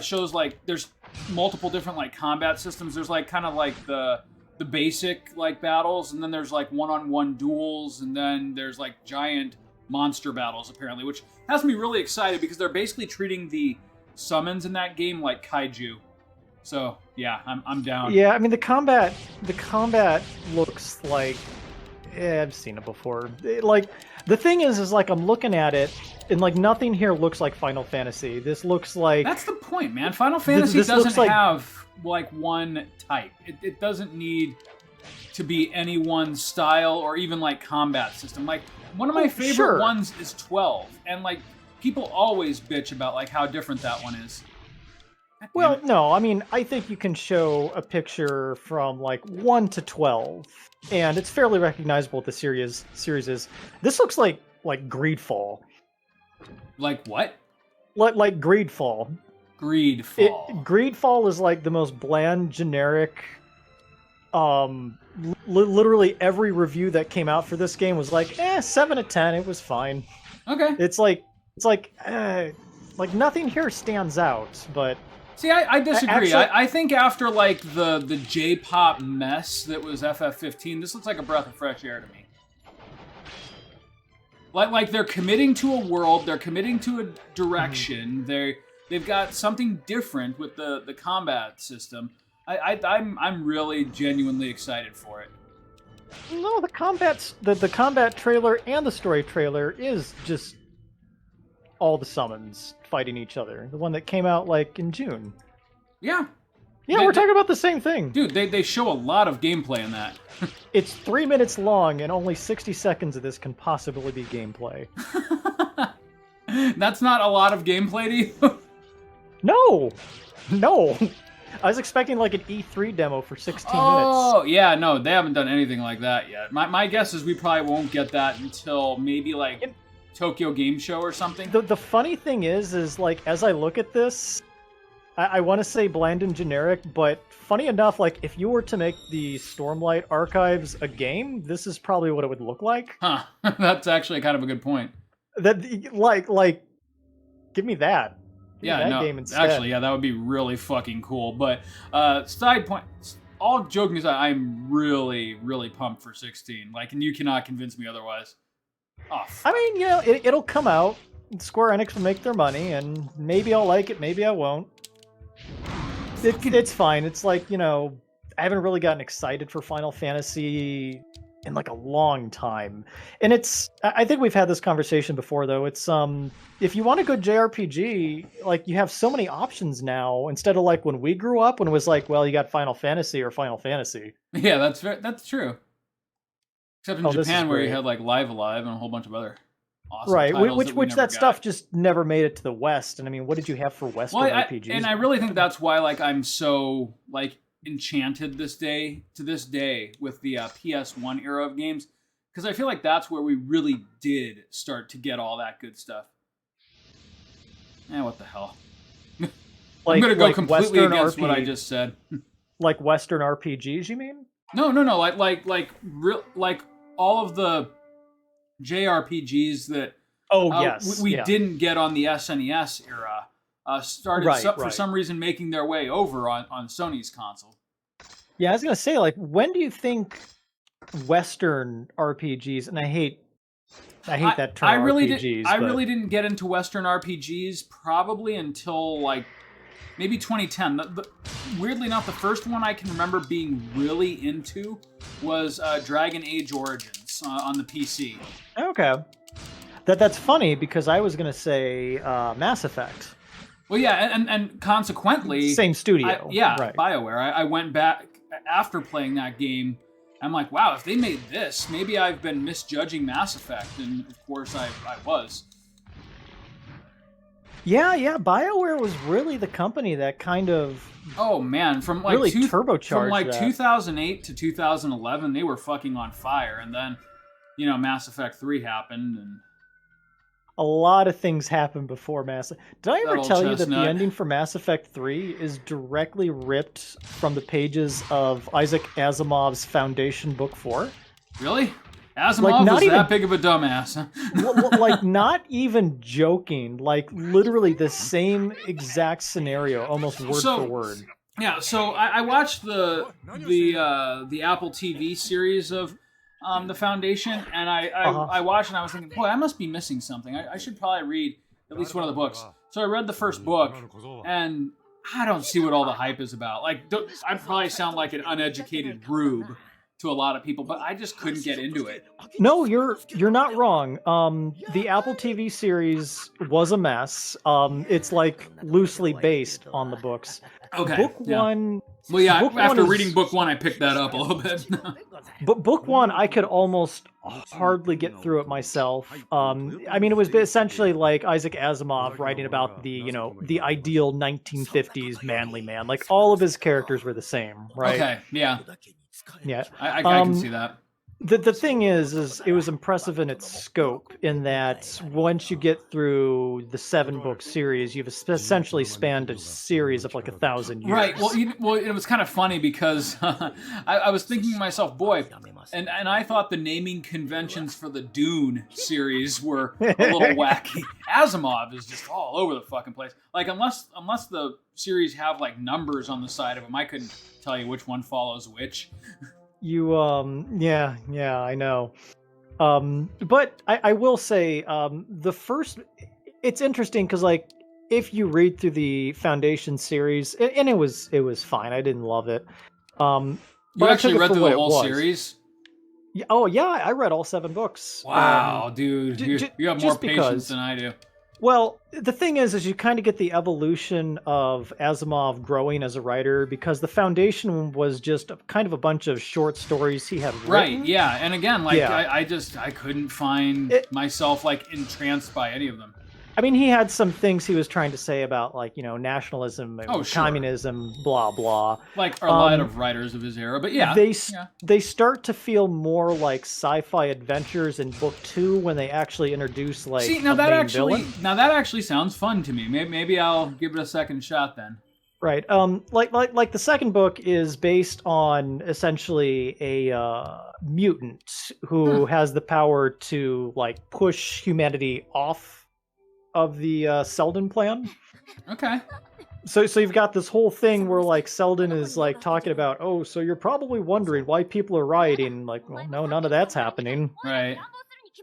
Speaker 1: shows like there's multiple different like combat systems. There's like kind of like the basic like battles, and then there's like one-on-one duels, and then there's like giant monster battles apparently, which has me really excited because they're basically treating the summons in that game like kaiju. So yeah, I'm down.
Speaker 2: Yeah, I mean the combat looks like I've seen it before. Like the thing is like I'm looking at it and like nothing here looks like Final Fantasy. This looks like
Speaker 1: that's the point, man. Final Fantasy doesn't have like one type. It doesn't need to be any one style or even like combat system. Like one of my favorite ones is 12, and like people always bitch about like how different that one is.
Speaker 2: Well, no, I mean, I think you can show a picture from like 1 to 12, and it's fairly recognizable what the series is. This looks like Greedfall.
Speaker 1: Like what?
Speaker 2: Like Greedfall.
Speaker 1: Greedfall.
Speaker 2: Greedfall is like the most bland, generic. Literally every review that came out for this game was like, 7 to 10. It was fine.
Speaker 1: Okay.
Speaker 2: It's like nothing here stands out, but.
Speaker 1: See, I disagree. Actually, I think after, like, the J-pop mess that was FF15, this looks like a breath of fresh air to me. Like they're committing to a world, they're committing to a direction, they've got something different with the combat system. I'm really genuinely excited for it.
Speaker 2: No, the combat trailer and the story trailer is just all the summons fighting each other. The one that came out like in June.
Speaker 1: Yeah.
Speaker 2: Yeah, we're talking about the same thing.
Speaker 1: Dude, they show a lot of gameplay in that.
Speaker 2: It's 3 minutes long, and only 60 seconds of this can possibly be gameplay.
Speaker 1: That's not a lot of gameplay to you?
Speaker 2: No! I was expecting like an E3 demo for 16 minutes.
Speaker 1: Oh, yeah, no, they haven't done anything like that yet. My guess is we probably won't get that until maybe like Tokyo Game Show or something.
Speaker 2: The funny thing is like as I look at this, I want to say bland and generic, but funny enough, like if you were to make the Stormlight Archives a game, this is probably what it would look like.
Speaker 1: Huh? That's actually kind of a good point.
Speaker 2: That like, give me that.
Speaker 1: Game instead. Actually, yeah, that would be really fucking cool. But side point, all joking aside, I'm really, really pumped for 16. Like, and you cannot convince me otherwise. Oh, fuck.
Speaker 2: I mean, it'll come out. Square Enix will make their money, and maybe I'll like it, maybe I won't. It's fine. It's like, I haven't really gotten excited for Final Fantasy in like a long time. And I think we've had this conversation before though. It's if you want a good JRPG, like you have so many options now instead of like when we grew up when it was like, well, you got Final Fantasy or Final Fantasy.
Speaker 1: Yeah, that's true. Except in Japan where you had like Live Alive and a whole bunch of other awesome titles which that stuff just never made it to the West. And I mean, what did you have for Western RPGs? And I really think that's why like I'm so like enchanted to this day with the PS1 era of games, because I feel like that's where we really did start to get all that good stuff. What the hell? I'm going to go completely
Speaker 2: Western
Speaker 1: against what I
Speaker 2: RPG
Speaker 1: just said.
Speaker 2: Like Western RPGs, you mean?
Speaker 1: No, like all of the JRPGs that
Speaker 2: Oh, yes.
Speaker 1: we didn't get on the SNES era started for some reason making their way over on Sony's console.
Speaker 2: Yeah, I was gonna say, like, when do you think Western RPGs? And I hate that term.
Speaker 1: I really
Speaker 2: RPGs.
Speaker 1: didn't get into Western RPGs probably until like maybe 2010. Weirdly enough, the first one I can remember being really into was Dragon Age Origins on the PC.
Speaker 2: Okay, that's funny because I was gonna say Mass Effect.
Speaker 1: Well, yeah, and consequently,
Speaker 2: same studio.
Speaker 1: Right. BioWare. I went back after playing that game. I'm like, wow, if they made this, maybe I've been misjudging Mass Effect, and of course I was.
Speaker 2: Yeah, BioWare was really the company that kind of
Speaker 1: from like
Speaker 2: really turbocharged
Speaker 1: from like
Speaker 2: that.
Speaker 1: 2008 to 2011, they were fucking on fire, and then Mass Effect 3 happened, and
Speaker 2: a lot of things happened before Mass Effect. Did I ever tell you that the
Speaker 1: chestnut.
Speaker 2: ending for Mass Effect 3 is directly ripped from the pages of Isaac Asimov's Foundation Book 4?
Speaker 1: Really? Asimov was that big of a dumbass.
Speaker 2: Like, not even joking. Like, literally the same exact scenario, almost word for word.
Speaker 1: Yeah, so I watched the Apple TV series of the Foundation, and I watched, and I was thinking, boy, I must be missing something. I should probably read at least one of the books. So I read the first book, and I don't see what all the hype is about. Like, I'd probably sound like an uneducated rube to a lot of people, but I just couldn't get into it.
Speaker 2: No, you're not wrong. The Apple TV series was a mess. It's like loosely based on the books.
Speaker 1: Okay.
Speaker 2: Book one.
Speaker 1: Well, yeah. After
Speaker 2: one
Speaker 1: reading book one, I picked that up a little bit.
Speaker 2: But book one, I could almost hardly get through it myself. I mean, it was essentially like Isaac Asimov writing about the ideal 1950s manly man. Like, all of his characters were the same, right?
Speaker 1: Okay. Yeah.
Speaker 2: Yeah.
Speaker 1: I can see that.
Speaker 2: The thing is it was impressive in its scope in that once you get through the 7-book series, you've essentially spanned a series of like 1,000 years.
Speaker 1: Right. Well, it was kind of funny because I was thinking to myself, boy, and I thought the naming conventions for the Dune series were a little wacky. Asimov is just all over the fucking place. Like, unless the series have like numbers on the side of them, I couldn't tell you which one follows which.
Speaker 2: Yeah, I know. But I will say, the first, it's interesting because, like, if you read through the Foundation series, and it was fine. I didn't love it.
Speaker 1: You actually read through the whole series?
Speaker 2: Oh yeah, I read all 7 books.
Speaker 1: Wow, dude, you have more patience than I do.
Speaker 2: Well, the thing is you kind of get the evolution of Asimov growing as a writer because the Foundation was just kind of a bunch of short stories he had written.
Speaker 1: Right, yeah. And again, like, I couldn't find myself, like, entranced by any of them.
Speaker 2: I mean, he had some things he was trying to say about, like, nationalism and communism, blah, blah.
Speaker 1: Like a lot of writers of his era, but yeah.
Speaker 2: They start to feel more like sci-fi adventures in book 2 when they actually introduce, like,
Speaker 1: now that actually sounds fun to me. Maybe I'll give it a second shot then.
Speaker 2: Right. Like the second book is based on essentially a mutant who has the power to, like, push humanity off of the Selden plan.
Speaker 1: Okay.
Speaker 2: So you've got this whole thing where, like, Selden is, like, talking about, oh, so you're probably wondering why people are rioting. Like, well, no, none of that's happening.
Speaker 1: Right.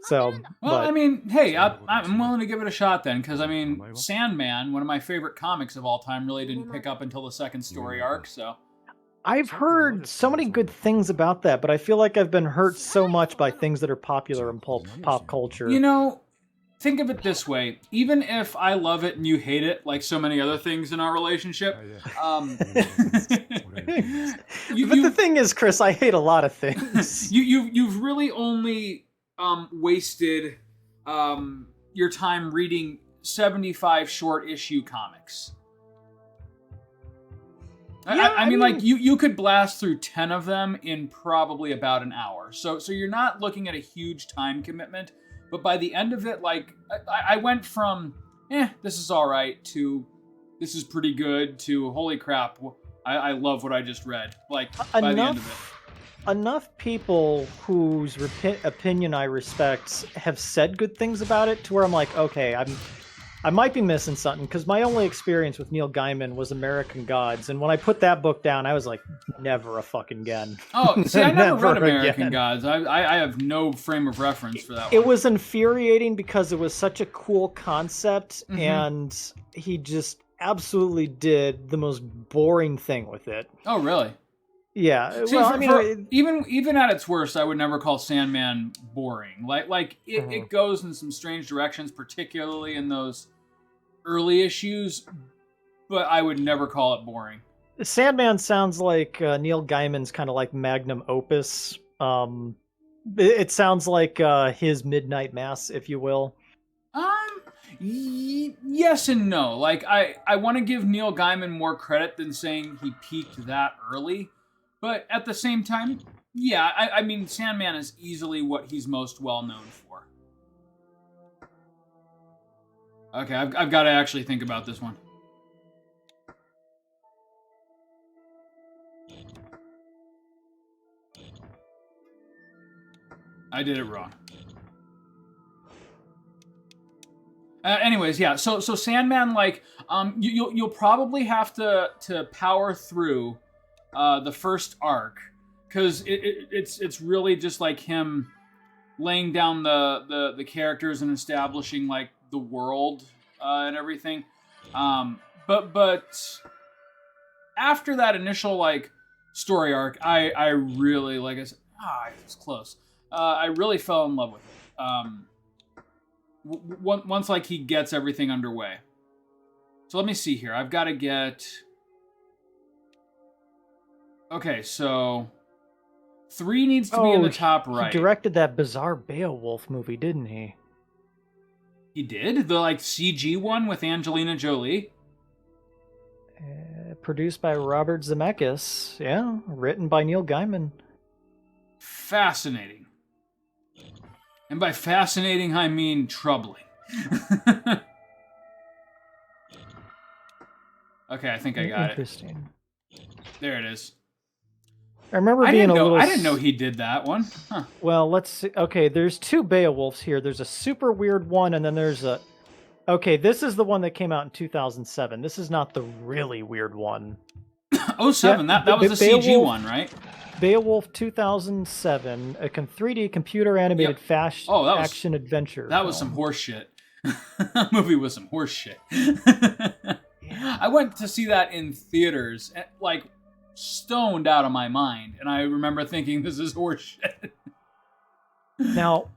Speaker 2: So,
Speaker 1: I mean, hey, I'm willing to give it a shot then, because, I mean, Sandman, one of my favorite comics of all time, really didn't pick up until the second story arc, so...
Speaker 2: I've heard so many good things about that, but I feel like I've been hurt so much by things that are popular in pop culture.
Speaker 1: Think of it this way. Even if I love it and you hate it, like so many other things in our relationship...
Speaker 2: But the thing is, Chris, I hate a lot of things.
Speaker 1: You've really only wasted your time reading 75 short issue comics.
Speaker 2: Yeah,
Speaker 1: I mean, like, you could blast through 10 of them in probably about an hour. So you're not looking at a huge time commitment. But by the end of it, like, I went from, this is all right, to, this is pretty good to holy crap, I love what I just read. Like by the end of it.
Speaker 2: Enough people whose opinion I respect have said good things about it to where I'm like, okay, I might be missing something, because my only experience with Neil Gaiman was American Gods, and when I put that book down, I was like, never a fucking again.
Speaker 1: Oh, see, I never read American
Speaker 2: again.
Speaker 1: Gods. I have no frame of reference for that one.
Speaker 2: It was infuriating because it was such a cool concept, and he just absolutely did the most boring thing with it.
Speaker 1: Oh, really?
Speaker 2: Yeah.
Speaker 1: See, well, even at its worst, I would never call Sandman boring. Like it goes in some strange directions, particularly in those early issues, but I would never call it boring.
Speaker 2: Sandman sounds like Neil Gaiman's kind of like magnum opus. It sounds like his Midnight Mass, if you will.
Speaker 1: Yes and no. Like, I want to give Neil Gaiman more credit than saying he peaked that early, but at the same time, yeah, I mean, Sandman is easily what he's most well known for. Okay, I've got to actually think about this one. I did it wrong. Anyways, yeah. So Sandman, like, you'll probably have to power through the first arc, because it's really just like him laying down the characters and establishing like the world and everything. But after that initial like story arc, I really, like I said, it's close. I really fell in love with it. Once like he gets everything underway. So let me see here. I've got to get. Okay, so 3 needs to be in the top right.
Speaker 2: He directed that bizarre Beowulf movie, didn't he?
Speaker 1: He did? The like CG one with Angelina Jolie?
Speaker 2: Produced by Robert Zemeckis. Yeah, written by Neil Gaiman.
Speaker 1: Fascinating. And by fascinating, I mean troubling. Okay, I think I got it.
Speaker 2: Interesting.
Speaker 1: There it is.
Speaker 2: I remember being a little...
Speaker 1: I didn't know he did that one. Huh.
Speaker 2: Well, let's see. Okay, there's 2 Beowulfs here. There's a super weird one, and then there's a... Okay, this is the one that came out in 2007. This is not the really weird one.
Speaker 1: 07, yeah, that was the
Speaker 2: Beowulf,
Speaker 1: CG one, right?
Speaker 2: Beowulf 2007, a 3D computer animated action adventure.
Speaker 1: That was some horse shit. That movie was some horse shit. I went to see that in theaters, like stoned out of my mind, and I remember thinking, this is horse shit.
Speaker 2: Now,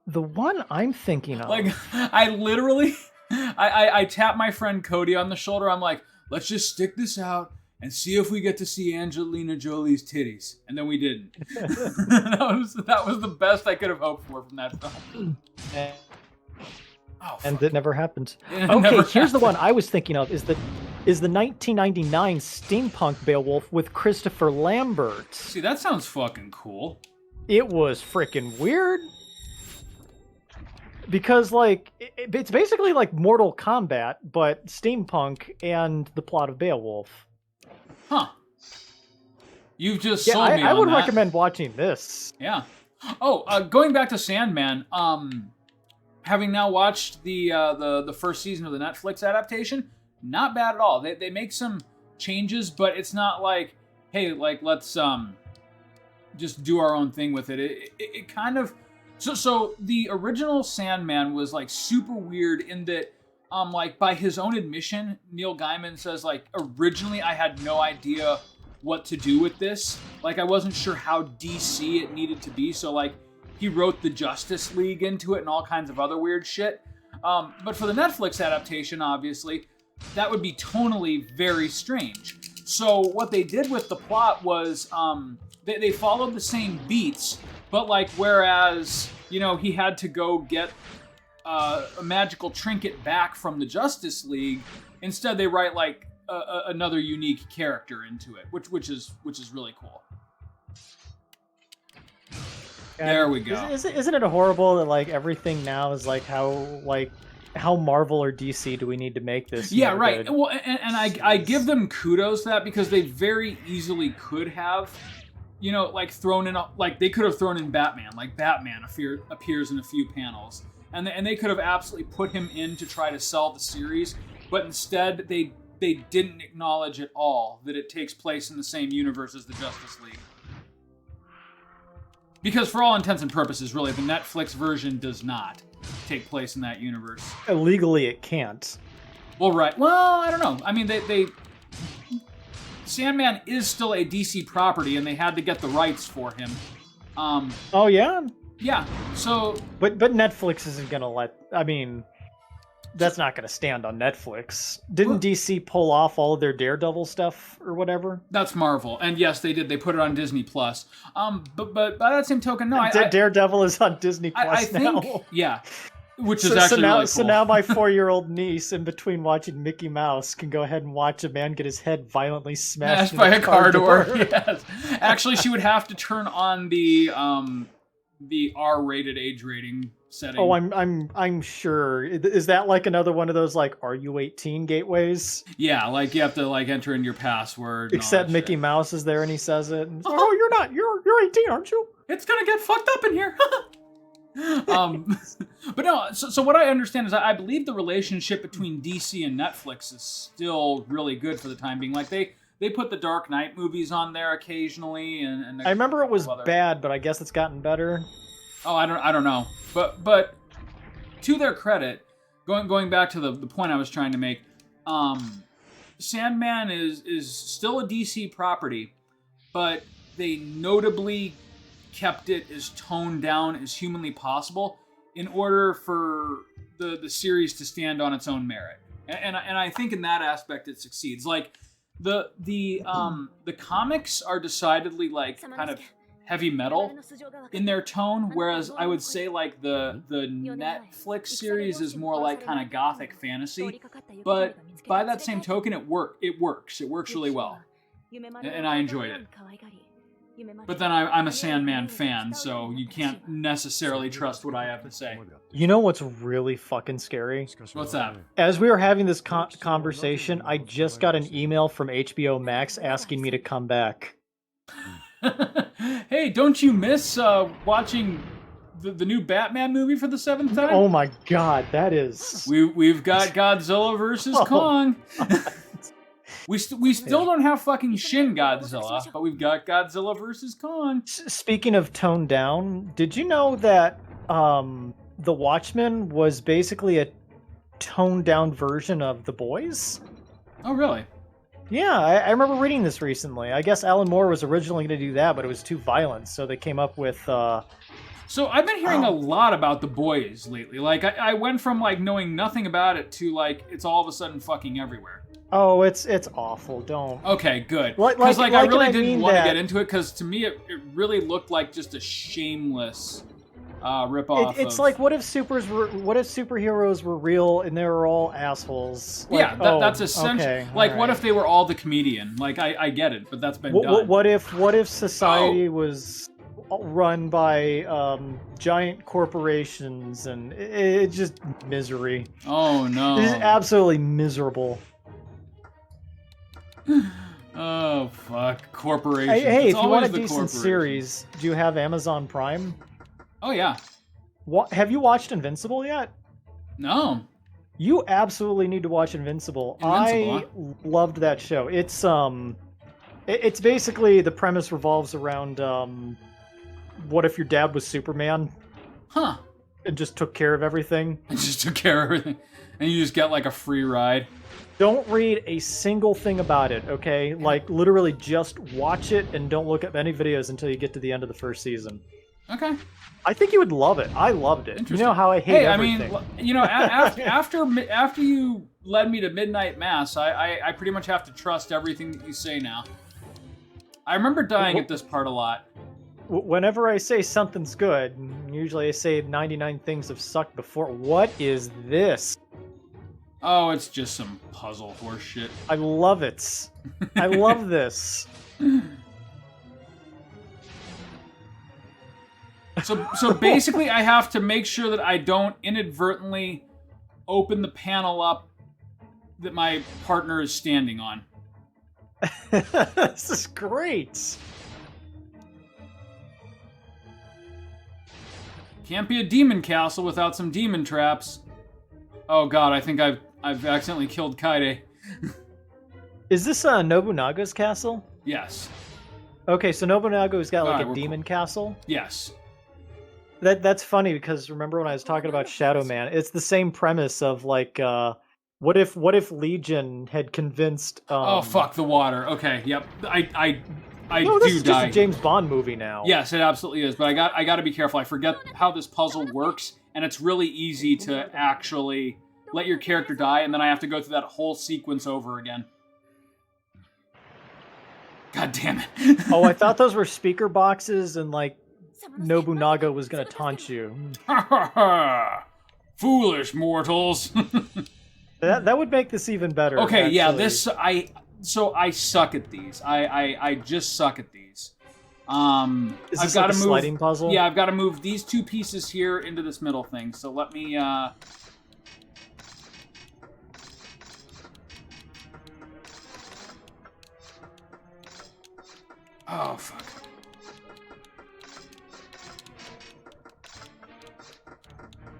Speaker 2: the one I'm thinking of...
Speaker 1: Like, I literally... I tapped my friend Cody on the shoulder. I'm like, let's just stick this out and see if we get to see Angelina Jolie's titties. And then we didn't. that was the best I could have hoped for from that film.
Speaker 2: And it never happened. Okay, here's the one I was thinking of, is the 1999 steampunk Beowulf with Christopher Lambert.
Speaker 1: See, that sounds fucking cool.
Speaker 2: It was freaking weird. Because, like, it's basically like Mortal Kombat, but steampunk and the plot of Beowulf.
Speaker 1: Huh. You've just sold me on
Speaker 2: I would
Speaker 1: that.
Speaker 2: recommend watching this.
Speaker 1: Yeah. Oh, going back to Sandman, having now watched the first season of the Netflix adaptation, not bad at all. They make some changes, but it's not like, hey, like, let's just do our own thing with it. It kind of... So the original Sandman was like super weird in that, like by his own admission, Neil Gaiman says like originally I had no idea what to do with this. Like I wasn't sure how DC it needed to be. So like he wrote the Justice League into it and all kinds of other weird shit. But for the Netflix adaptation, obviously, that would be tonally very strange. So what they did with the plot was they followed the same beats. But like, whereas, you know, he had to go get a magical trinket back from the Justice League, instead they write like another unique character into it, which is really cool. There we go.
Speaker 2: Isn't it horrible that like everything now is like how like how Marvel or DC do we need to make this?
Speaker 1: Yeah,
Speaker 2: no
Speaker 1: right.
Speaker 2: good?
Speaker 1: Well, and I give them kudos to that because they very easily could have, like thrown in like they could have thrown in Batman. Like Batman appears in a few panels, and they could have absolutely put him in to try to sell the series, but instead they didn't acknowledge at all that it takes place in the same universe as the Justice League. Because for all intents and purposes, really, the Netflix version does not take place in that universe.
Speaker 2: Legally, it can't.
Speaker 1: Well, right. Well, I don't know. I mean, they Sandman is still a DC property, and they had to get the rights for him.
Speaker 2: Oh yeah.
Speaker 1: Yeah. So.
Speaker 2: But Netflix isn't gonna let. I mean, that's not gonna stand on Netflix. Didn't DC pull off all of their Daredevil stuff or whatever?
Speaker 1: That's Marvel, and yes, they did. They put it on Disney Plus. But by that same token, no,
Speaker 2: Daredevil is on Disney Plus now.
Speaker 1: Yeah. Which is actually
Speaker 2: now,
Speaker 1: really cool.
Speaker 2: So now my 4-year-old niece, in between watching Mickey Mouse, can go ahead and watch a man get his head violently smashed
Speaker 1: by a car door. Yes. Actually, she would have to turn on the R-rated age rating setting.
Speaker 2: Oh, I'm sure. Is that like another one of those like "Are you 18" gateways?
Speaker 1: Yeah, like you have to like enter in your password.
Speaker 2: Except Mickey Mouse is there and he says it. And, oh, you're not. You're 18, aren't you?
Speaker 1: It's gonna get fucked up in here. But no, so what I understand is I believe the relationship between DC and Netflix is still really good for the time being. Like they put the Dark Knight movies on there occasionally, and
Speaker 2: I remember it was bad, but I guess it's gotten better.
Speaker 1: Oh, I don't know, but to their credit, going back to the point I was trying to make, Sandman is still a DC property, but they notably kept it as toned down as humanly possible in order for the series to stand on its own merit. And I think in that aspect it succeeds. Like the comics are decidedly like kind of heavy metal in their tone, whereas I would say like the Netflix series is more like kind of gothic fantasy. But by that same token, it works really well, and I enjoyed it. But then I'm a Sandman fan, so you can't necessarily trust what I have to say.
Speaker 2: You know what's really fucking scary?
Speaker 1: What's that?
Speaker 2: As we were having this conversation, I just got an email from HBO Max asking me to come back.
Speaker 1: Hey, don't you miss watching the new Batman movie for the 7th time?
Speaker 2: Oh my god, that is...
Speaker 1: We've got Godzilla versus Kong. We still don't have fucking Shin Godzilla, but we've got Godzilla versus Kong.
Speaker 2: Speaking of toned down, did you know that The Watchmen was basically a toned down version of The Boys?
Speaker 1: Oh, really?
Speaker 2: Yeah, I remember reading this recently. I guess Alan Moore was originally going to do that, but it was too violent, so they came up with...
Speaker 1: So I've been hearing a lot about The Boys lately. Like, I went from, like, knowing nothing about it to, like, it's all of a sudden fucking everywhere.
Speaker 2: Oh, it's awful. Don't.
Speaker 1: Okay, good. Because I really didn't want to get into it, because to me it really looked like just a shameless ripoff.
Speaker 2: It's like what if superheroes were real and they were all assholes? Like,
Speaker 1: yeah, that's essential.
Speaker 2: Okay,
Speaker 1: like, what if they were all the comedian? Like, I get it, but that's been done.
Speaker 2: What if society was run by giant corporations and it's just misery?
Speaker 1: Oh no!
Speaker 2: It's absolutely miserable.
Speaker 1: Oh fuck! Corporations.
Speaker 2: Hey, if you want a decent series, do you have Amazon Prime?
Speaker 1: Oh yeah.
Speaker 2: Have you watched Invincible yet?
Speaker 1: No.
Speaker 2: You absolutely need to watch Invincible. I loved that show. It's basically the premise revolves around what if your dad was Superman?
Speaker 1: Huh.
Speaker 2: And just took care of everything.
Speaker 1: And just took care of everything, and you just get like a free ride.
Speaker 2: Don't read a single thing about it, okay? Like, literally just watch it and don't look up any videos until you get to the end of the first season.
Speaker 1: Okay.
Speaker 2: I think you would love it. I loved it. You know how I hate everything.
Speaker 1: I mean, after you led me to Midnight Mass, I pretty much have to trust everything that you say now. I remember dying at this part a lot.
Speaker 2: Whenever I say something's good, usually I say 99 things have sucked before. What is this?
Speaker 1: Oh, it's just some puzzle horse shit.
Speaker 2: I love it. I love this.
Speaker 1: So basically, I have to make sure that I don't inadvertently open the panel up that my partner is standing on.
Speaker 2: This is great.
Speaker 1: Can't be a demon castle without some demon traps. Oh god, I think I've accidentally killed Kaide.
Speaker 2: Is this Nobu Naga's castle?
Speaker 1: Yes.
Speaker 2: Okay, so Nobu Naga's got like
Speaker 1: Alright,
Speaker 2: a
Speaker 1: we're
Speaker 2: demon castle.
Speaker 1: Yes.
Speaker 2: That's funny because remember when I was talking about Shadow Man? It's the same premise of like, what if Legion had convinced?
Speaker 1: Oh fuck the water. Okay, yep. I
Speaker 2: no, this
Speaker 1: do
Speaker 2: is
Speaker 1: die.
Speaker 2: just a James Bond movie now.
Speaker 1: Yes, it absolutely is. But I got to be careful. I forget how this puzzle works, and it's really easy to actually let your character die, and then I have to go through that whole sequence over again. God damn it!
Speaker 2: Oh, I thought those were speaker boxes, and like Nobu Naga was gonna taunt you.
Speaker 1: Ha ha ha! Foolish mortals.
Speaker 2: That would make this even better.
Speaker 1: Okay,
Speaker 2: actually.
Speaker 1: yeah, I suck at these. I just suck at these.
Speaker 2: Is
Speaker 1: I've
Speaker 2: this
Speaker 1: got
Speaker 2: like
Speaker 1: to
Speaker 2: a
Speaker 1: move.
Speaker 2: sliding puzzle?
Speaker 1: Yeah, I've got to move these two pieces here into this middle thing. So let me. Oh fuck.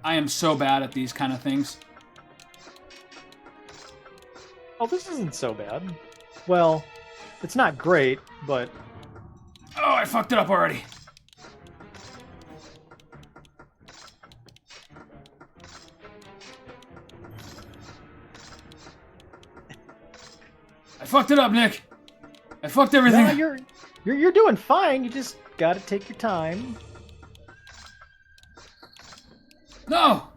Speaker 1: I am so bad at these kind of things.
Speaker 2: Oh, this isn't so bad. Well, it's not great, but...
Speaker 1: Oh, I fucked it up already. I fucked it up, Nick. I fucked everything
Speaker 2: No,
Speaker 1: up.
Speaker 2: you're doing fine. You just gotta take your time.
Speaker 1: No!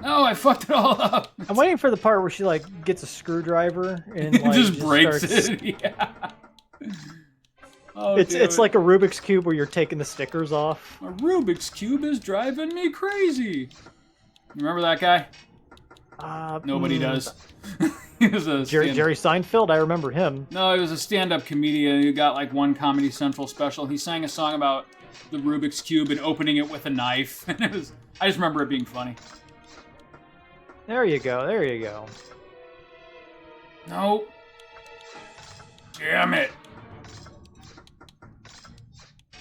Speaker 1: No, I fucked it all up.
Speaker 2: I'm waiting for the part where she like gets a screwdriver and like
Speaker 1: just breaks
Speaker 2: starts...
Speaker 1: it. Yeah. Oh,
Speaker 2: It's like a Rubik's Cube where you're taking the stickers off.
Speaker 1: A Rubik's Cube is driving me crazy. Remember that guy? Nobody does. He was a
Speaker 2: Jerry Seinfeld. I remember him.
Speaker 1: No, he was a stand-up comedian who got like one Comedy Central special. He sang a song about the Rubik's Cube and opening it with a knife. And I just remember it being funny.
Speaker 2: There you go. There you go.
Speaker 1: No. Damn it.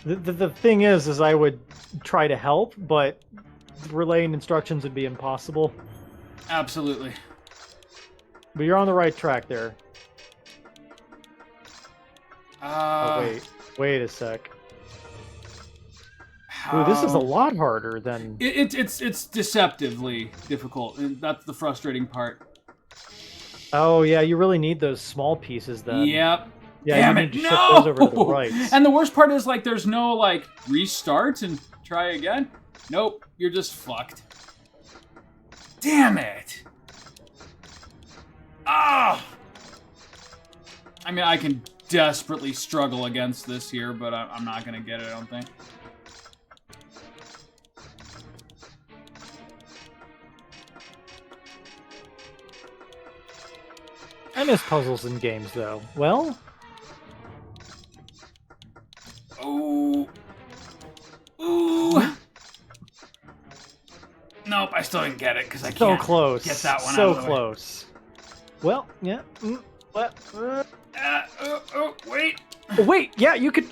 Speaker 2: The thing is I would try to help, but relaying instructions would be impossible.
Speaker 1: Absolutely.
Speaker 2: But you're on the right track there. Oh, wait a sec. Ooh, this is a lot harder than...
Speaker 1: It's deceptively difficult, and that's the frustrating part.
Speaker 2: Oh, yeah, you really need those small pieces then.
Speaker 1: Yep.
Speaker 2: Yeah,
Speaker 1: Damn
Speaker 2: you
Speaker 1: it,
Speaker 2: need to
Speaker 1: no!
Speaker 2: shift those over to the right.
Speaker 1: And the worst part is, like, there's no, like, restart and try again. Nope, you're just fucked. Damn it! Ah! I mean, I can desperately struggle against this here, but I'm not gonna get it, I don't think.
Speaker 2: I miss puzzles in games, though. Well...
Speaker 1: Oh. Ooh. Nope, I still didn't get it because I can't
Speaker 2: close.
Speaker 1: get that one
Speaker 2: so
Speaker 1: out of the way.
Speaker 2: close. Well, yeah. What?
Speaker 1: Wait.
Speaker 2: Oh, wait, yeah, you could.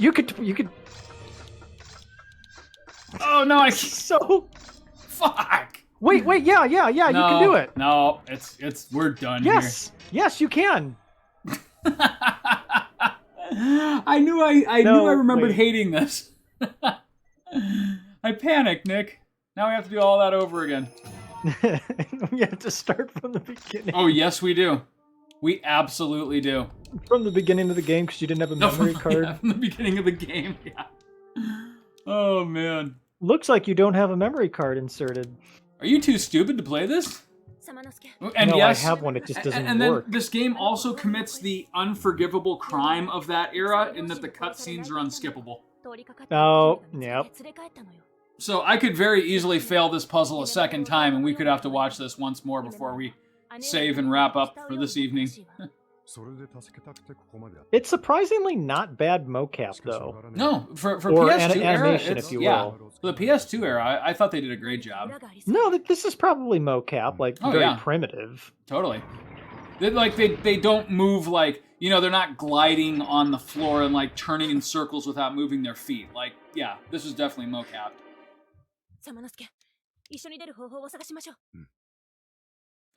Speaker 1: Oh no, I can't.
Speaker 2: So.
Speaker 1: Fuck.
Speaker 2: Wait, yeah,
Speaker 1: No,
Speaker 2: you can do it.
Speaker 1: No, we're done
Speaker 2: Yes, you can.
Speaker 1: I knew I remembered hating this. I panicked, Nick. Now we have to do all that over again.
Speaker 2: We have to start from the beginning.
Speaker 1: Oh, yes, we do. We absolutely do.
Speaker 2: From the beginning of the game because you didn't have a memory card.
Speaker 1: Yeah, from the beginning of the game, yeah. Oh, man.
Speaker 2: Looks like you don't have a memory card inserted.
Speaker 1: Are you too stupid to play this? And
Speaker 2: no,
Speaker 1: yes,
Speaker 2: I have one. It just doesn't
Speaker 1: and then
Speaker 2: work.
Speaker 1: this game also commits the unforgivable crime of that era in that the cutscenes are unskippable.
Speaker 2: Oh, yep.
Speaker 1: So I could very easily fail this puzzle a second time, and we could have to watch this once more before we save and wrap up for this evening.
Speaker 2: It's surprisingly not bad mocap, though.
Speaker 1: No, for
Speaker 2: Or
Speaker 1: PS2 era,
Speaker 2: animation,
Speaker 1: it's,
Speaker 2: if you
Speaker 1: yeah.
Speaker 2: will.
Speaker 1: For the PS2 era, I thought they did a great job.
Speaker 2: No, this is probably mocap, like
Speaker 1: Oh,
Speaker 2: very
Speaker 1: yeah.
Speaker 2: primitive.
Speaker 1: Totally. They don't move like, they're not gliding on the floor and like turning in circles without moving their feet. Like, yeah, this is definitely mocap. I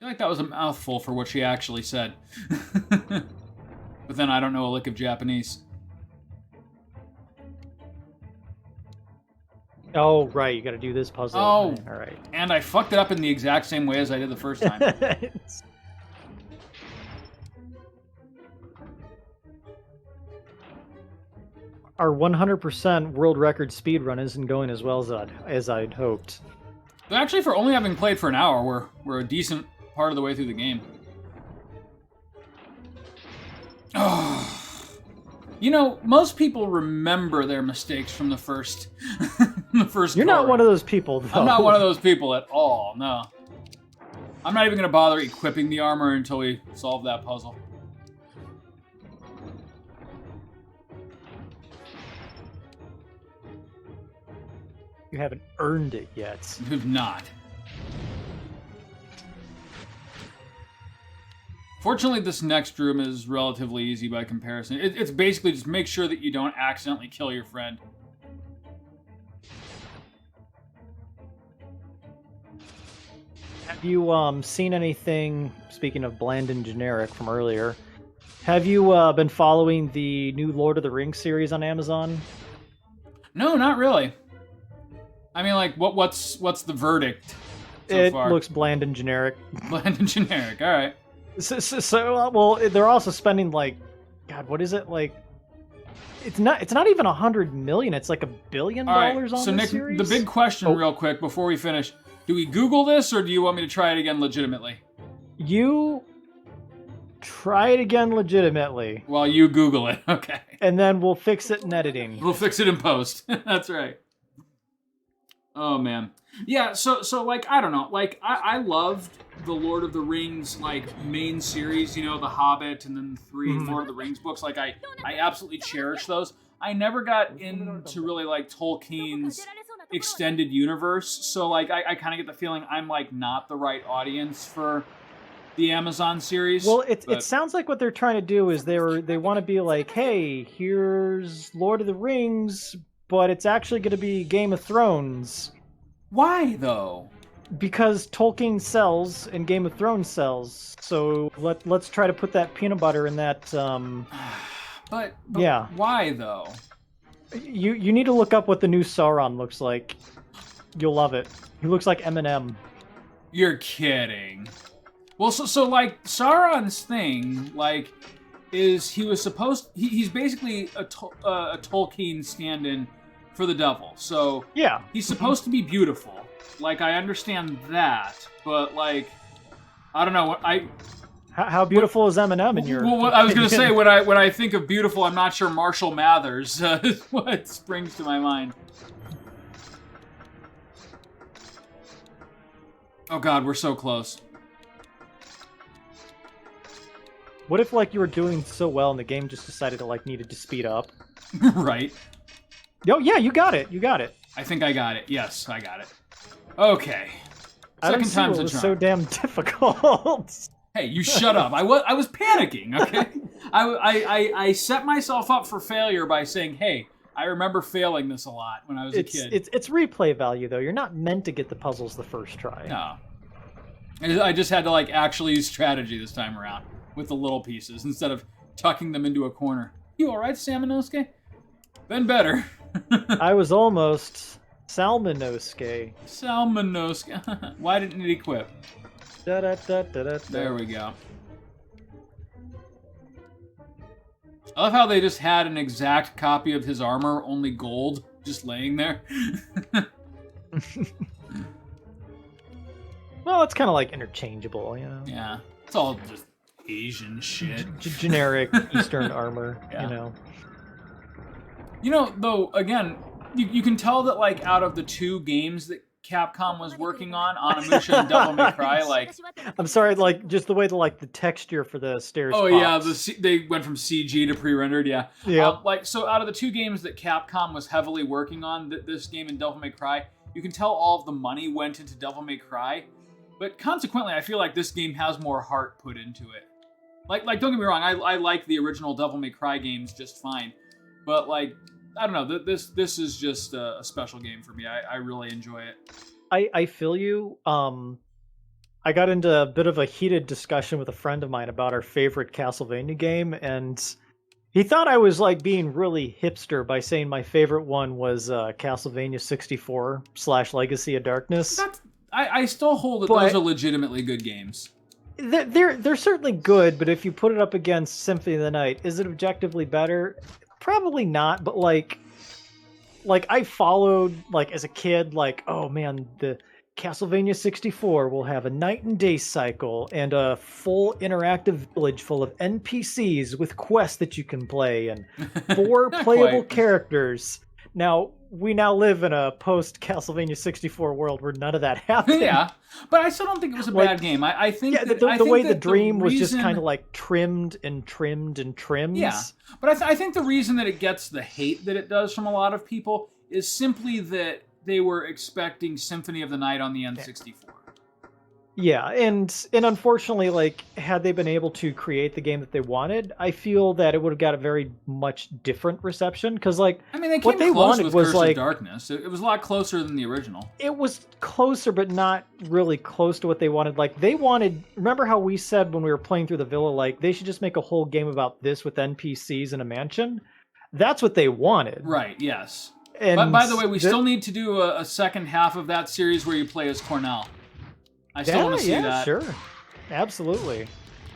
Speaker 1: feel like that was a mouthful for what she actually said. But then I don't know a lick of Japanese.
Speaker 2: Oh, right, you gotta do this puzzle.
Speaker 1: Oh,
Speaker 2: all right.
Speaker 1: And I fucked it up in the exact same way as I did the first time.
Speaker 2: Our 100% world record speed run isn't going as well as I'd hoped.
Speaker 1: But actually, for only having played for an hour, we're a decent part of the way through the game. Most people remember their mistakes from the first
Speaker 2: You're not one of those people, though.
Speaker 1: I'm not one of those people at all, no. I'm not even going to bother equipping the armor until we solve that puzzle.
Speaker 2: You haven't earned it yet.
Speaker 1: You've not. Fortunately, this next room is relatively easy by comparison. It's basically just make sure that you don't accidentally kill your friend.
Speaker 2: Have you seen anything, speaking of bland and generic from earlier, have you been following the new Lord of the Rings series on Amazon?
Speaker 1: No, not really. I mean, like, what's the verdict so far?
Speaker 2: It looks bland and generic.
Speaker 1: Bland and generic, all right.
Speaker 2: Well, they're also spending like, God, what is it like? It's not even 100 million. It's like $1 billion on this
Speaker 1: Nick,
Speaker 2: series.
Speaker 1: the big question, real quick, before we finish: do we Google this, or do you want me to try it again legitimately?
Speaker 2: You try it again legitimately.
Speaker 1: While you Google it, okay.
Speaker 2: And then we'll fix it in editing.
Speaker 1: We'll fix it in post. That's right. Oh man. Yeah, so like, I don't know, like, I loved the Lord of the Rings, like, main series, The Hobbit, and then the 3 Lord of the Rings books. Like, I absolutely cherish those. I never got into really, like, Tolkien's extended universe, so, like, I kind of get the feeling I'm, like, not the right audience for the Amazon series.
Speaker 2: Well, it sounds like what they're trying to do is they want to be like, hey, here's Lord of the Rings, but it's actually going to be Game of Thrones.
Speaker 1: Why, though?
Speaker 2: Because Tolkien sells and Game of Thrones sells. So let's try to put that peanut butter in that.
Speaker 1: But
Speaker 2: yeah.
Speaker 1: Why, though?
Speaker 2: You need to look up what the new Sauron looks like. You'll love it. He looks like Eminem.
Speaker 1: You're kidding. Well, so like, Sauron's thing, like, is he's basically a Tolkien stand-in for the devil. So
Speaker 2: yeah,
Speaker 1: he's supposed to be beautiful. Like, I understand that, but like, I don't know.
Speaker 2: How beautiful is Eminem in your?
Speaker 1: Well, I was gonna say, when I think of beautiful, I'm not sure Marshall Mathers is what springs to my mind. Oh God, we're so close.
Speaker 2: What if, like, you were doing so well and the game just decided to, like, needed to speed up?
Speaker 1: Right.
Speaker 2: Oh, yeah, you got it. You got it.
Speaker 1: I think I got it. Yes, I got it. Okay.
Speaker 2: Second time's a charm. So damn difficult.
Speaker 1: Hey, you shut up. I was panicking, okay? I set myself up for failure by saying, hey, I remember failing this a lot when I was a kid.
Speaker 2: It's replay value, though. You're not meant to get the puzzles the first try.
Speaker 1: No. I just had to, like, actually use strategy this time around with the little pieces instead of tucking them into a corner. You all right, Salmonosuke? Been better.
Speaker 2: I was almost Salmonosuke.
Speaker 1: Salmonosuke. Why didn't it equip?
Speaker 2: Da-da-da-da-da-da.
Speaker 1: There we go. I love how they just had an exact copy of his armor, only gold, just laying there.
Speaker 2: Well, it's kind of like interchangeable, you know?
Speaker 1: Yeah. It's all just Asian shit.
Speaker 2: Generic Eastern armor,
Speaker 1: yeah.
Speaker 2: You know?
Speaker 1: You know, though, again, you can tell that, like, out of the two games that Capcom was working on, Onimusha and Devil May Cry, like...
Speaker 2: I'm sorry, like, just the way the texture for the stairs
Speaker 1: Oh,
Speaker 2: pops.
Speaker 1: yeah, they went from CG to pre-rendered, yeah.
Speaker 2: Yeah.
Speaker 1: So out of the two games that Capcom was heavily working on, this game and Devil May Cry, you can tell all of the money went into Devil May Cry, but consequently, I feel like this game has more heart put into it. Like don't get me wrong, I like the original Devil May Cry games just fine, but like, I don't know, this is just a special game for me. I really enjoy it.
Speaker 2: I feel you. I got into a bit of a heated discussion with a friend of mine about our favorite Castlevania game, and he thought I was like being really hipster by saying my favorite one was Castlevania 64 / Legacy of Darkness.
Speaker 1: I still hold that those are legitimately good games.
Speaker 2: They're certainly good, but if you put it up against Symphony of the Night, is it objectively better? Probably not, but like I followed, like, as a kid, like, oh man, the Castlevania 64 will have a night and day cycle and a full interactive village full of NPCs with quests that you can play and 4 playable characters. Now, we now live in a post-Castlevania 64 world where none of that happened.
Speaker 1: Yeah, but I still don't think it was a bad game. I think
Speaker 2: the way the dream was just kind of like trimmed and trimmed and trimmed.
Speaker 1: Yeah, but I think the reason that it gets the hate that it does from a lot of people is simply that they were expecting Symphony of the Night on the N64.
Speaker 2: Yeah, and unfortunately, like, had they been able to create the game that they wanted, I feel that it would have got a very much different reception. Because, like,
Speaker 1: I mean,
Speaker 2: what they wanted was
Speaker 1: Curse
Speaker 2: like
Speaker 1: of Darkness. It was a lot closer than the original.
Speaker 2: It was closer, but not really close to what they wanted. Like, they wanted. Remember how we said when we were playing through the villa, like, they should just make a whole game about this with NPCs in a mansion? That's what they wanted.
Speaker 1: Right. Yes.
Speaker 2: And
Speaker 1: but by the way, we still need to do a second half of that series where you play as Cornell. I still want to see that.
Speaker 2: Yeah, sure. Absolutely.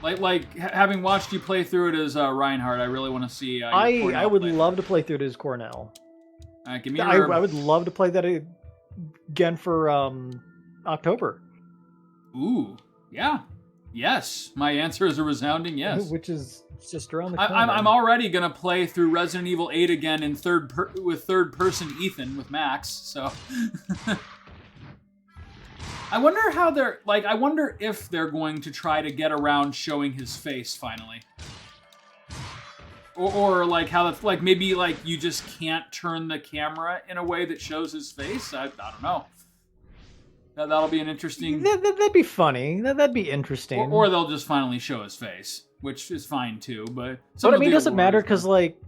Speaker 1: Like having watched you play through it as Reinhardt, I really want to see.
Speaker 2: I would love to play through it as Cornell.
Speaker 1: Give me
Speaker 2: I would love to play that again for October.
Speaker 1: Ooh, yeah, yes. My answer is a resounding yes.
Speaker 2: Which is just around the corner.
Speaker 1: I'm already gonna play through Resident Evil 8 again in with third person Ethan with Max. So. I wonder how they're, like, I wonder if they're going to try to get around showing his face finally. Or like, how that's, like, maybe, like, you just can't turn the camera in a way that shows his face? I don't know. That'll be an interesting...
Speaker 2: That'd be funny. That'd be interesting.
Speaker 1: Or they'll just finally show his face, which is fine, too, but...
Speaker 2: But, I mean, it doesn't matter, because, like,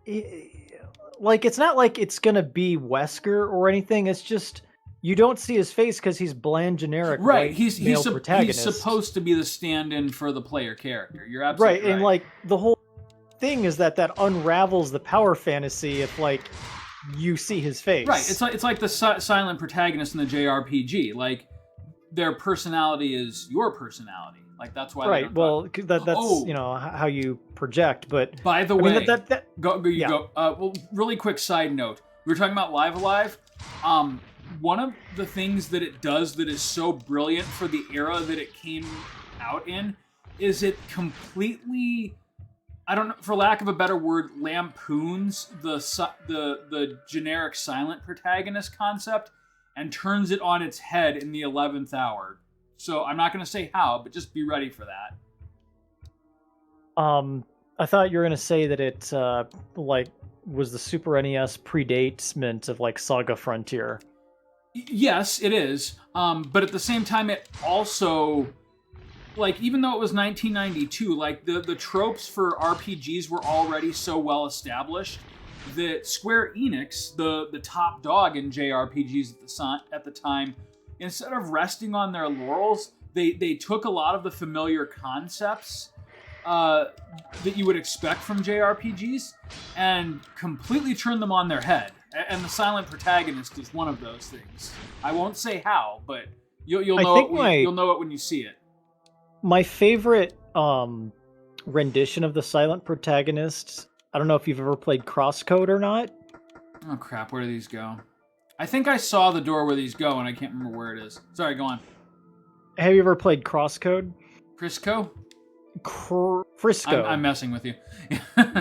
Speaker 2: it's not like it's gonna be Wesker or anything, it's just... You don't see his face because he's bland, generic.
Speaker 1: Right,
Speaker 2: white
Speaker 1: he's
Speaker 2: protagonist.
Speaker 1: He's supposed to be the stand-in for the player character. You're absolutely right.
Speaker 2: And like the whole thing is that unravels the power fantasy if like you see his face.
Speaker 1: Right, it's like the silent protagonist in the JRPG. Like their personality is your personality. Like that's why.
Speaker 2: Right. Well, that's how you project. But
Speaker 1: by the way, go.
Speaker 2: Yeah.
Speaker 1: Well, really quick side note. We were talking about Live Alive. One of the things that it does that is so brilliant for the era that it came out in is it completely, I don't know, for lack of a better word, lampoons the generic silent protagonist concept and turns it on its head in the 11th hour. So I'm not going to say how, but just be ready for that.
Speaker 2: I thought you were going to say that it was the Super NES predatement of like Saga Frontier.
Speaker 1: Yes, it is. But at the same time, it also, like, even though it was 1992, like, the tropes for RPGs were already so well established that Square Enix, the top dog in JRPGs at the time, instead of resting on their laurels, they took a lot of the familiar concepts that you would expect from JRPGs and completely turned them on their head. And the silent protagonist is one of those things. I won't say how, but you'll know it when you see it.
Speaker 2: My favorite rendition of the silent protagonist, I don't know if you've ever played Crosscode or not.
Speaker 1: Oh crap, where do these go? I think I saw the door where these go, and I can't remember where it is. Sorry, go on.
Speaker 2: Have you ever played Crosscode?
Speaker 1: Crisco?
Speaker 2: Frisco.
Speaker 1: I'm messing with you.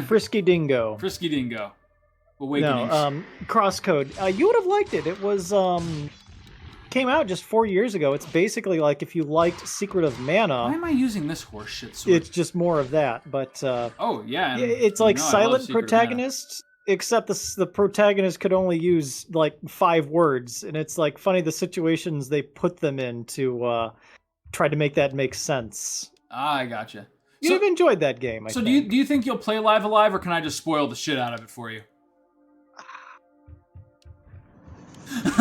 Speaker 2: Frisky Dingo.
Speaker 1: Frisky Dingo. Awakenings.
Speaker 2: No, Crosscode. You would have liked it. It was kind came out just 4 years ago. It's basically like if you liked Secret of
Speaker 1: Why
Speaker 2: Mana,
Speaker 1: am I using this horseshit sword?
Speaker 2: it's just more of that. But
Speaker 1: oh yeah,
Speaker 2: it's like silent protagonist, except the protagonist could only use like 5 words, and it's like funny the situations they put them in to try to make that make sense.
Speaker 1: Ah, I gotcha.
Speaker 2: You'd have enjoyed that game. I think.
Speaker 1: Do you think you'll play Live Alive, or can I just spoil the shit out of it for you?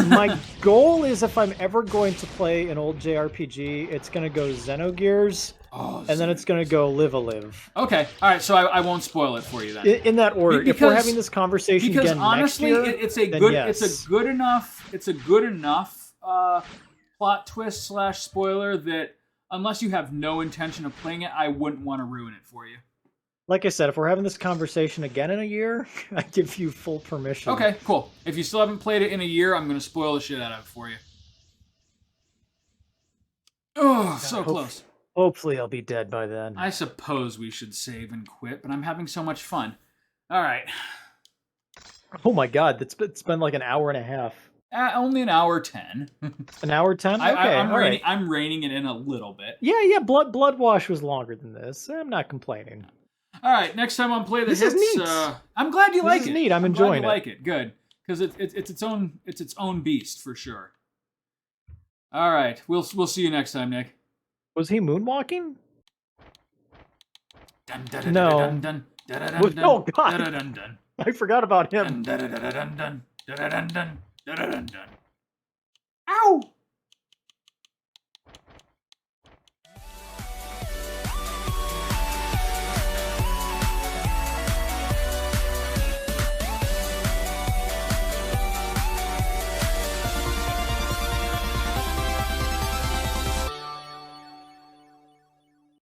Speaker 2: My goal is if I'm ever going to play an old JRPG, it's going to go Xenogears, and then it's going to go Live a Live.
Speaker 1: Okay, all right, so I won't spoil it for you then.
Speaker 2: In that order. If we're having this conversation again
Speaker 1: honestly,
Speaker 2: next year,
Speaker 1: it's a good enough plot twist / spoiler that unless you have no intention of playing it, I wouldn't want to ruin it for you.
Speaker 2: Like I said, if we're having this conversation again in a year, I give you full permission.
Speaker 1: Okay, cool. If you still haven't played it in a year, I'm going to spoil the shit out of it for you. Oh, so close.
Speaker 2: Hopefully I'll be dead by then.
Speaker 1: I suppose we should save and quit, but I'm having so much fun. All right.
Speaker 2: Oh my god, it's been like an hour and a half.
Speaker 1: Only an hour 10.
Speaker 2: An hour 10? Okay,
Speaker 1: I'm reining it in a little bit.
Speaker 2: Yeah, Blood Wash was longer than this. I'm not complaining.
Speaker 1: All right, next time on Play the Hits.
Speaker 2: This is neat.
Speaker 1: I'm glad you like it.
Speaker 2: This is neat. I'm enjoying
Speaker 1: glad you like it. Good, because it's its own beast for sure. All right, we'll see you next time, Nick.
Speaker 2: Was he moonwalking?
Speaker 1: No.
Speaker 2: Oh God! I forgot about him.